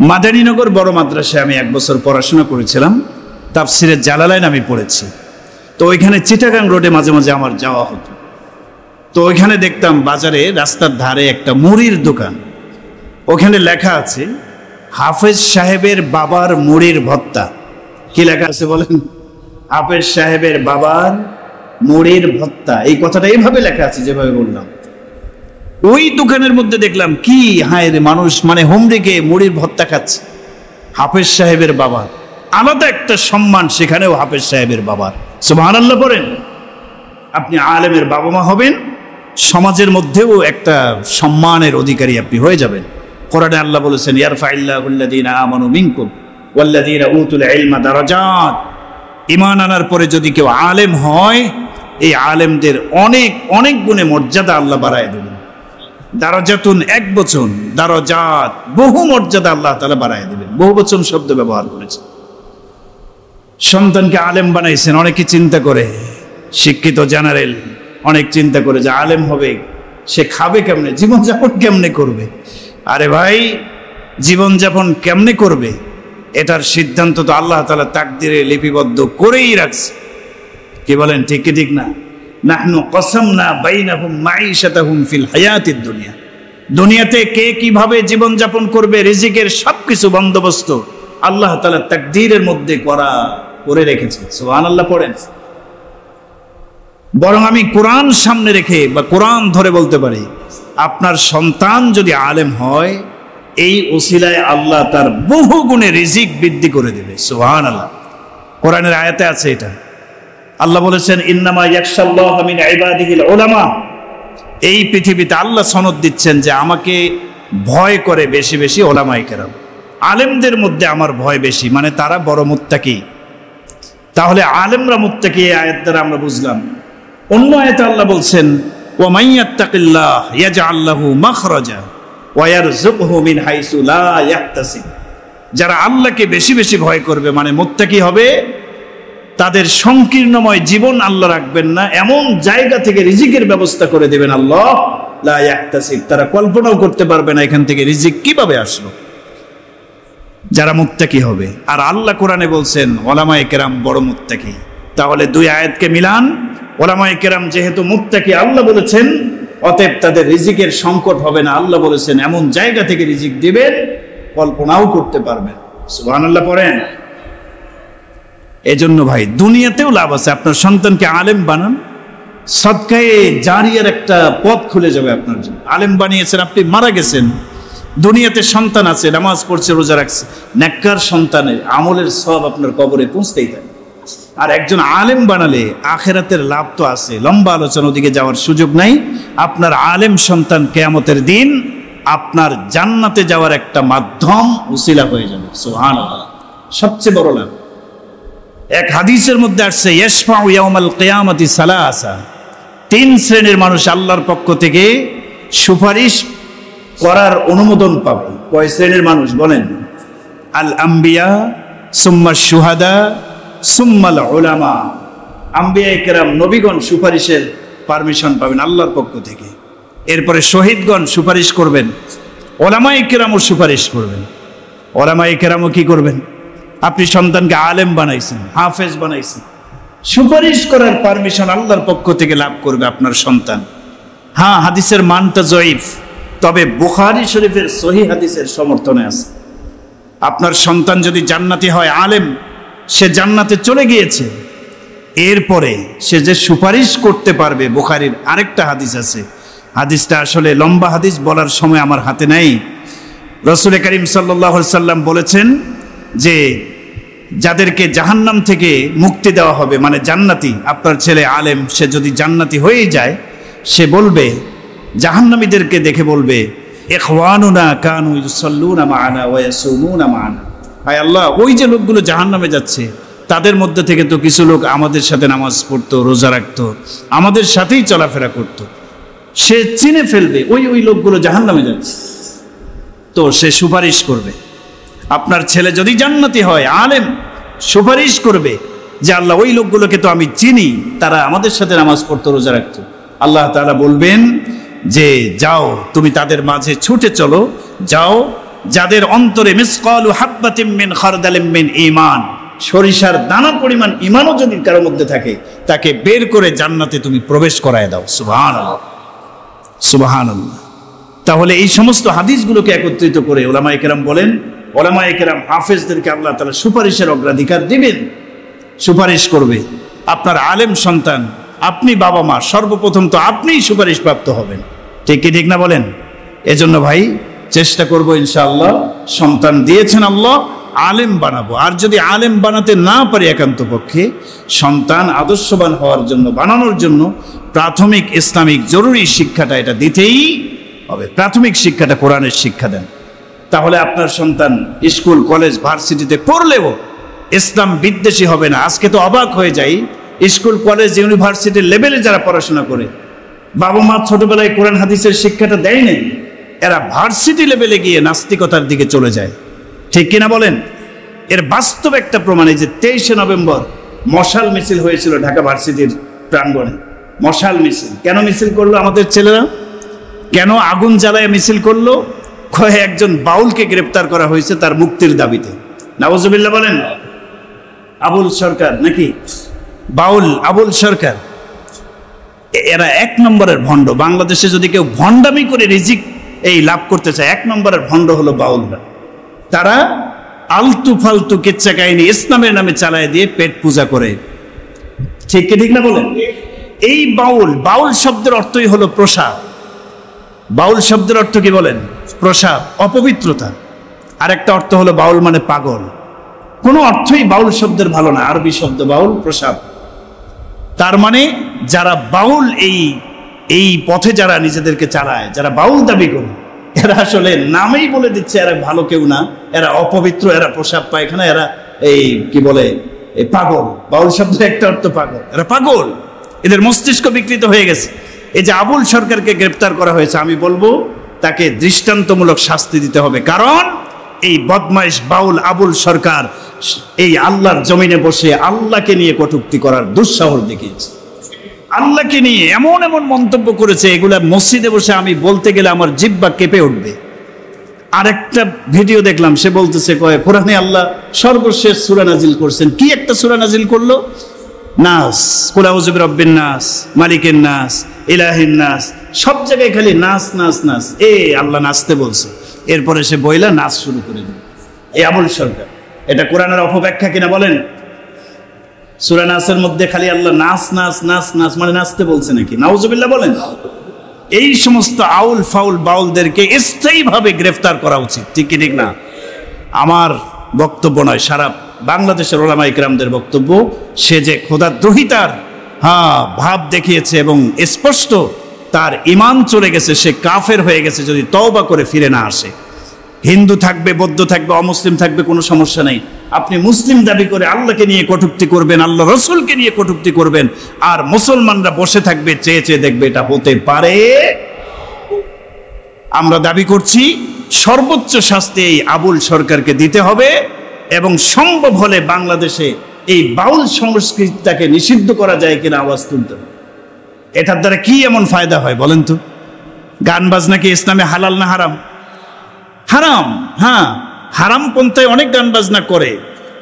মাদারীনগর বড় মাদ্রাসায় আমি 1 বছর পড়াশোনা করেছিলাম, তাফসিরে জালালাইন আমি পড়েছি। তো ওইখানে চিটাগাং রোডে মাঝে মাঝে আমার যাওয়া হতো। তো ওইখানে দেখতাম বাজারে রাস্তার ধারে একটা মুড়ির দোকান, ওখানে লেখা আছে হাফেজ সাহেবের বাবার মুড়ির ভর্তা। কি লেখা আছে বলেন? হাফেজ সাহেবের বাবার মুড়ির ভর্তা, এই কথাটা এইভাবে লেখা আছে যেভাবে বললাম। ওই দোকানের মধ্যে দেখলাম কি হায় রে, মানুষ মানে হুমড়িকে মুড়ির ভর্তা খাচ্ছে। হাফেজ সাহেবের বাবার আলাদা একটা সম্মান সেখানেও হাফেজ সাহেবের বাবার। সুবহানাল্লাহ পড়েন। আপনি আলেমের বাবা মা হবেন, সমাজের মধ্যেও একটা সম্মানের অধিকারী আপনি হয়ে যাবেন। কোরআনে আল্লাহ বলেছেন ইয়ারফাইল্লাহুল্লাযীনা আমানু মিনকুম ওয়াল্লাযীনা উতুল ইলমা দারাজাত। ঈমান আনার পরে যদি কেউ আলেম হয়, এই আলেমদের অনেক অনেক গুণে মর্যাদা আল্লাহ বাড়ায় দেবেন। দারাজাতুন এক বচন, দারাজাত বহু মর্যাদা আল্লাহ তাআলা বাড়ায় দেবেন। বহু বচন শব্দ ব্যবহার করেছে। সন্তানকে আলেম বানাইছেন, অনেকে চিন্তা করে, শিক্ষিত জেনারেল অনেক চিন্তা করে যে আলেম হবে, সে খাবে কেমনে, জীবনযাপন কেমনে করবে। আরে ভাই, জীবনযাপন কেমনে করবে এটার সিদ্ধান্ত তো আল্লাহ তাআলা তাকদিরে লিপিবদ্ধ করেই রাখছে। কি বলেন, ঠিক কি ঠিক না? নাহনু কসমনা বাইনাহুম মাঈশাতাহুম ফিল হায়াতিদ দুনিয়া। দুনিয়াতে কে কিভাবে জীবনযাপন করবে, রিজিকের সবকিছু বন্দোবস্ত আল্লাহ তাআলা তাকদীরের মধ্যে করে রেখেছে। সুবহানাল্লাহ পড়েন। বরং আমি কোরআন সামনে রেখে বা কোরআন ধরে বলতে পারি, আপনার সন্তান যদি আলেম হয়, এই ওসিলায় আল্লাহ তার বহু গুণে রিজিক বৃদ্ধি করে দেবে। সুবহানাল্লাহ। কোরআনের আয়াতে আছে এটা। আল্লাহ বলেছেন, ইন্নামা ইয়াখশাল্লাহা মিন ইবাদিহিল উলামা। এই পৃথিবীতে আল্লাহ সনদ দিচ্ছেন যে আমাকে ভয় করে বেশি বেশি ওলামায়ে কেরাম। আলেমদের মধ্যে আমার ভয় বেশি, মানে তারা বড় মুত্তাকি। তাহলে আলেমরা মুত্তাকি, এই আয়াত দ্বারা আমরা বুঝলাম। অন্য আয়াতে আল্লাহ বলছেন, ওয়া মাইয়াত্তাকিল্লাহ ইয়াজআল লাহু মাখরাজা ওয়া ইয়ারযুকহু মিন হাইসু লা ইয়াহতাসিব। যারা আল্লাহকে বেশি বেশি ভয় করবে, মানে মুত্তাকি হবে, তাদের সংকীর্ণময় জীবন আল্লাহ রাখবেন না, এমন জায়গা থেকে রিজিকের ব্যবস্থা করে দেবেন আল্লাহ, লা ইয়াহতাসিব। তারা কল্পনাও করতে পারবে না এখান থেকে রিজিক কিভাবে আসলো। যারা মুত্তাকি হবে। আর আল্লাহ কোরআনে বলছেন ওলামায়ে কেরাম বড় মুত্তাকি। তাহলে দুই আয়াতকে মিলান। ওলামায়ে কেরাম যেহেতু মুত্তাকি আল্লাহ বলেছেন, অতএব তাদের রিজিকের সংকট হবে না। আল্লাহ বলেছেন এমন জায়গা থেকে রিজিক দিবেন কল্পনাও করতে পারবেন। সুবহানাল্লাহ পড়েন। এজন্য ভাই দুনিয়াতেও লাভ আছে। আপনার সন্তানকে আলেম বানান, সদকায়ে জারিয়ার একটা পথ খুলে যাবে আপনার জন্য। আলেম বানিয়েছেন, আপনি মারা গেছেন, দুনিয়াতে সন্তান আছে, নামাজ পড়ছে, রোজা রাখছে, নেককার সন্তানের আমলের সব আপনার কবরে পৌঁছতেই থাকে। আর একজন আলেম বানালে আখেরাতের লাভ তো আছে। লম্বা আলোচনা, ওদিকে যাওয়ার সুযোগ নাই। আপনার আলেম সন্তান কিয়ামতের দিন আপনার জান্নাতে যাওয়ার একটা মাধ্যম, উসিলা হয়ে যাবে। সুবহানাল্লাহ। সবচেয়ে বড় লাভ। এক হাদিসের মধ্যে আসছে, ইয়াশফাউ ইয়াউমাল কিয়ামাতি সালাসা। তিন শ্রেণীর মানুষ আল্লাহর পক্ষ থেকে সুপারিশ করার অনুমোদন পাবে। কয় শ্রেণীর মানুষ বলেন? আল আম্বিয়া, সুম্মা শুহাদা, সুম্মাল উলামা। আম্বিয়ায়ে কেরাম, নবীগণ সুপারিশের পারমিশন পাবেন আল্লাহর পক্ষ থেকে। এরপরে শহীদগণ সুপারিশ করবেন, উলামায়ে কেরামও সুপারিশ করবেন। উলামায়ে কেরামও কি করবেন? আপনি সন্তানকে আলেম বানাইছেন, হাফেজ বানাইছেন, সুপারিশ করার পারমিশন আল্লাহর পক্ষ থেকে লাভ করবে আপনার সন্তান। হ্যাঁ, হাদিসের মানটা জয়ীফ, তবে বুখারী শরীফের সহিহ হাদিসের সমর্থনে আছে। আপনার সন্তান যদি জান্নাতি হয়, আলেম, সে জান্নাতে চলে গিয়েছে, এরপরে সে যে সুপারিশ করতে পারবে, বুখারীর আরেকটা হাদিস আছে। হাদিসটা আসলে লম্বা হাদিস, বলার সময় আমার হাতে নাই। রাসূল করিম সাল্লাল্লাহু আলাইহি সাল্লাম বলেছেন যে যাদেরকে জাহান্নাম থেকে মুক্তি দেওয়া হবে, মানে জান্নাতি, আপনার ছেলে আলেম, সে যদি জান্নাতি হয়ে যায়, সে বলবে, জাহান্নামীদেরকে দেখে বলবে, ইখওয়ানুনা কানু ইউসাল্লুনা মা'ানা ওয়া ইয়াসুমুনা মা'ানা। হায় আল্লাহ, ওই যে লোকগুলো জাহান্নামে যাচ্ছে, তাদের মধ্যে থেকে তো কিছু লোক আমাদের সাথে নামাজ পড়তো, রোজা রাখতো, আমাদের সাথেই চলাফেরা করতো। সে চিনে ফেলবে ওই লোকগুলো জাহান্নামে যাচ্ছে, তো সে সুপারিশ করবে। আপনার ছেলে যদি জান্নাতি হয়, আলেম, সুপারিশ করবে যে আল্লাহ, ওই লোকগুলোকে তো আমি চিনি, তারা আমাদের সাথে নামাজ পড়তো, রোজা রাখতো। আল্লাহ তাআলা বলবেন যে যাও, তুমি তাদের মাঝে ছুটে চলো, যাও, যাদের অন্তরে মিসকালু হাব্বাতিম মিন খারদালিম মিন ঈমান, সরিষার দানা পরিমাণ ঈমানও যদি কারোর মধ্যে থাকে, তাকে বের করে জান্নাতে তুমি প্রবেশ করায় দাও। সুবহানাল্লাহ, সুবহানাল্লাহ। তাহলে এই সমস্ত হাদিসগুলোকে একত্রিত করে উলামায়ে কেরাম বলেন, উলামায়ে কেরাম হাফেজদেরকে আল্লাহ তাআলা সুপারিশের অগ্রাধিকার দিবেন, সুপারিশ করবে। আপনার আলেম সন্তান, আপনি বাবা মা, সর্বপ্রথম তো আপনিই সুপারিশ প্রাপ্ত হবেন। ঠিক কি ঠিক না বলেন? এজন্য ভাই চেষ্টা করব ইনশাআল্লাহ, সন্তান দিয়েছেন আল্লাহ, আলেম বানাবো। আর যদি আলেম বানাতে না পারি একান্ত পক্ষে, সন্তান আদর্শবান হওয়ার জন্য, বানানোর জন্য প্রাথমিক ইসলামিক জরুরি শিক্ষাটা এটা দিতেই হবে। প্রাথমিক শিক্ষাটা কোরআনের শিক্ষা দেন। তাহলে আপনার সন্তান স্কুল, কলেজ, ভার্সিটিতে পড়লেও ইসলাম বিদ্বেষী হবে না। আজকে তো অবাক হয়ে যাই, স্কুল, কলেজ, ইউনিভার্সিটির লেভেলে যারা পড়াশোনা করে, বাবা মা ছোটবেলায় কোরআন হাদিসের শিক্ষাটা দেয় নাই, এরা ভার্সিটি লেভেলে গিয়ে নাস্তিকতার দিকে চলে যায়। ঠিক কিনা বলেন? এর বাস্তব একটা প্রমাণ, এই যে 23শে নভেম্বর মশাল মিছিল হয়েছিল ঢাকা ভার্সিটির প্রাঙ্গণে। মশাল মিছিল কেন মিছিল করলো আমাদের ছেলেরা? কেন আগুন জ্বালায় মিছিল করলো? একজন বাউলকে গ্রেপ্তার করা হয়েছে তার মুক্তির দাবিতে। নাউজুবিল্লাহ বলেন। আবুল সরকার নাকি বাউল, আবুল সরকার, এরা এক নম্বরের ভণ্ড। বাংলাদেশে যদি কেউ ভণ্ডামি করে রিজিক এই লাভ করতে চায়, এক নম্বরের ভণ্ড হলো বাউলরা। তারা আলতু ফালতু কিচ্ছা কাহিনী ইসলামের নামে চালায় দিয়ে পেট পূজা করে। ঠিক কি ঠিক না বলেন? এই বাউল, বাউল শব্দের অর্থই হলো প্রসাদ। বাউল শব্দের অর্থ কি বলেন? প্রসাব, অপবিত্রতা। আরেকটা অর্থ হলো বাউল মানে পাগল। কোনো অর্থই বাউল শব্দের ভালো না। আরবি শব্দ বাউল, প্রসাব। তার মানে যারা বাউল, এই পথে যারা নিজেদেরকে চালায়, যারা বাউল দাবি করে, এরা আসলে নামেই বলে দিচ্ছে এরা ভালো কেউ না, এরা অপবিত্র, এরা প্রসাব পায়খানা, এরা এই কি বলে পাগল। বাউল শব্দের একটা অর্থ পাগল, এরা পাগল, এদের মস্তিষ্ক বিকৃত হয়ে গেছে। এই যে আবুল সরকারকে গ্রেপ্তার করা হয়েছে, আমি বলবো তাকে দৃষ্টান্তমূলক শাস্তি দিতে হবে। কারণ এই বদমাইশ বাউল আবুল সরকার এই আল্লাহর জমিনে বসে আল্লাহকে নিয়ে কটূক্তি করার দুঃসাহস দেখিয়েছে। আল্লাহকে নিয়ে এমন এমন মন্তব্য করেছে, এগুলা মসজিদে বসে আমি বলতে গেলে আমার জিহ্বা কেঁপে উঠবে। আরেকটা ভিডিও দেখলাম, সে বলতেছে কোরআনে আল্লাহ সর্বশেষ সূরা নাজিল করছেন। কি একটা সূরা নাজিল করলো? নাস, কুল আউযু বিরাব্বিন নাস, মালিকিন নাস, ইলাহিন নাস। সব জায়গায় খালি নাস নাস নাস। আল্লাহ নাচতে বলছে, এরপরে সে বইলা নাচ শুরু করে দিল। এই আবুল সরকার, এটা কোরআনের অপব্যাখ্যা কিনা বলেন? সূরা নাসের মধ্যে খালি আল্লাহ নাচ নাচ নাচ নাচ মানে নাচতে বলছে নাকি? নাউজুবিল্লাহ বলেন। এই সমস্ত আউল ফাউল বাউলদেরকে স্থায়ীভাবে গ্রেফতার করা উচিত, ঠিক কি ঠিক না? আমার বক্তব্য নয়, সারা বাংলাদেশের উলামা ইকরামদের বক্তব্য। সে যে খোদাদ্রোহিতার ভাব দেখিয়েছে এবং স্পষ্ট তার ঈমান চলে গেছে, সে কাফের হয়ে গেছে যদি তওবা করে ফিরে না আসে। হিন্দু থাকবে, বৌদ্ধ থাকবে, অমুসলিম থাকবে, কোনো সমস্যা নেই। আপনি মুসলিম দাবি করে আল্লাহকে নিয়ে কটূক্তি করবেন, আল্লাহ রসুলকে নিয়ে কটূক্তি করবেন, আর মুসলমানরা বসে থাকবে চেয়ে চেয়ে দেখবে, এটা হতে পারে? আমরা দাবি করছি সর্বোচ্চ শাস্তি এই আবুল সরকারকে দিতে হবে এবং সম্ভব হলে বাংলাদেশে এই বাউল সংস্কৃতিটাকে নিষিদ্ধ করা যায় কিনা আওয়াজ তুলতে হবে। এটার দ্বারা কি এমন ফায়দা হয় বলেন তো? গান বাজনা কি ইসলামে হালাল না হারাম? হারাম। হ্যাঁ, হারাম পন্থায় অনেক গান বাজনা করে,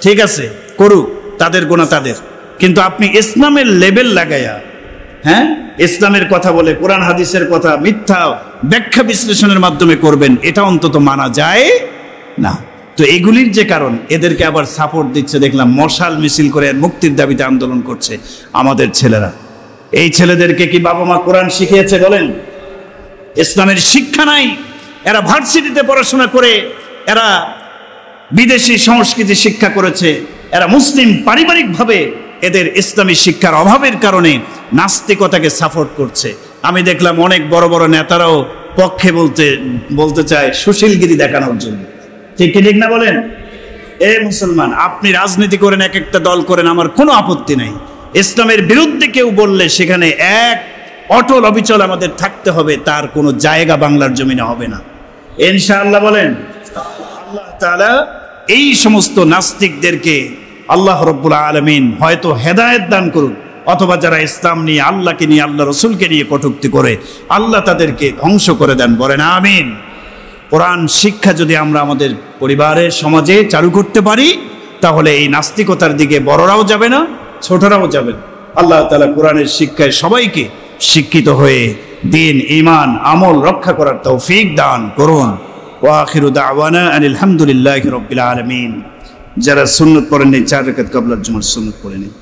ঠিক আছে, করুক, তাদের গোনা তাদের। কিন্তু আপনি ইসলামের লেবেল লাগাইয়া, হ্যাঁ, ইসলামের কথা বলে কোরআন হাদিসের কথা মিথ্যা ব্যাখ্যা বিশ্লেষণের মাধ্যমে করবেন, এটা অন্তত মানা যায় না। তো এগুলির যে কারণ, এদেরকে আবার সাপোর্ট দিচ্ছে দেখলাম, মশাল মিছিল করে মুক্তির দাবিতে আন্দোলন করছে আমাদের ছেলেরা। এই ছেলেদেরকে কি বাবা মা কোরআন শিখিয়েছে বলেন? ইসলামের শিক্ষা নাই। এরা ভার্সিটিতে পড়াশোনা করে, এরা বিদেশি সংস্কৃতি শিক্ষা করেছে, এরা মুসলিম পারিবারিকভাবে এদের ইসলামী শিক্ষার অভাবের কারণে নাস্তিকতাকে সাপোর্ট করছে। আমি দেখলাম অনেক বড় বড় নেতারাও পক্ষে বলতে চায় সুশীলগিরি দেখানোর জন্য, ঠিক কি ঠিক না বলেন? মুসলমান, আপনি রাজনীতি করেন, এক একটা দল করেন, আমার কোনো আপত্তি নাই। ইসলামের বিরুদ্ধে কেউ বললে সেখানে এক অটল অবিচল আমাদের থাকতে হবে, তার কোনো জায়গা বাংলার জমিনে হবে না, ইনশাআল্লাহ বলেন। আল্লাহ তাআলা এই সমস্ত নাস্তিকদেরকে আল্লাহ রাব্বুল আলামিন হয়তো হেদায়েত দান করুন, অথবা যারা ইসলাম নিয়ে, আল্লাহকে নিয়ে, আল্লাহ রসুলকে নিয়ে কটূক্তি করে, আল্লাহ তাদেরকে ধ্বংস করে দেন, বলেন আমিন। কোরআন শিক্ষা যদি আমরা আমাদের পরিবারে, সমাজে চালু করতে পারি, তাহলে এই নাস্তিকতার দিকে বড়রাও যাবে না, ছোটরাও যাবে না। আল্লাহ তাআলা কোরআনের শিক্ষায় সবাইকে শিক্ষিত হয়ে দিন, ঈমান, আমল রক্ষা করার তৌফিক দান করুন। ওয়া আখিরু দাওয়ানা আলহামদুলিল্লাহি রাব্বিল আলামিন। যারা সুন্নত পড়েননি, 4 রাকাত ক্বাবলার জুমার সুন্নত পড়ে নিন।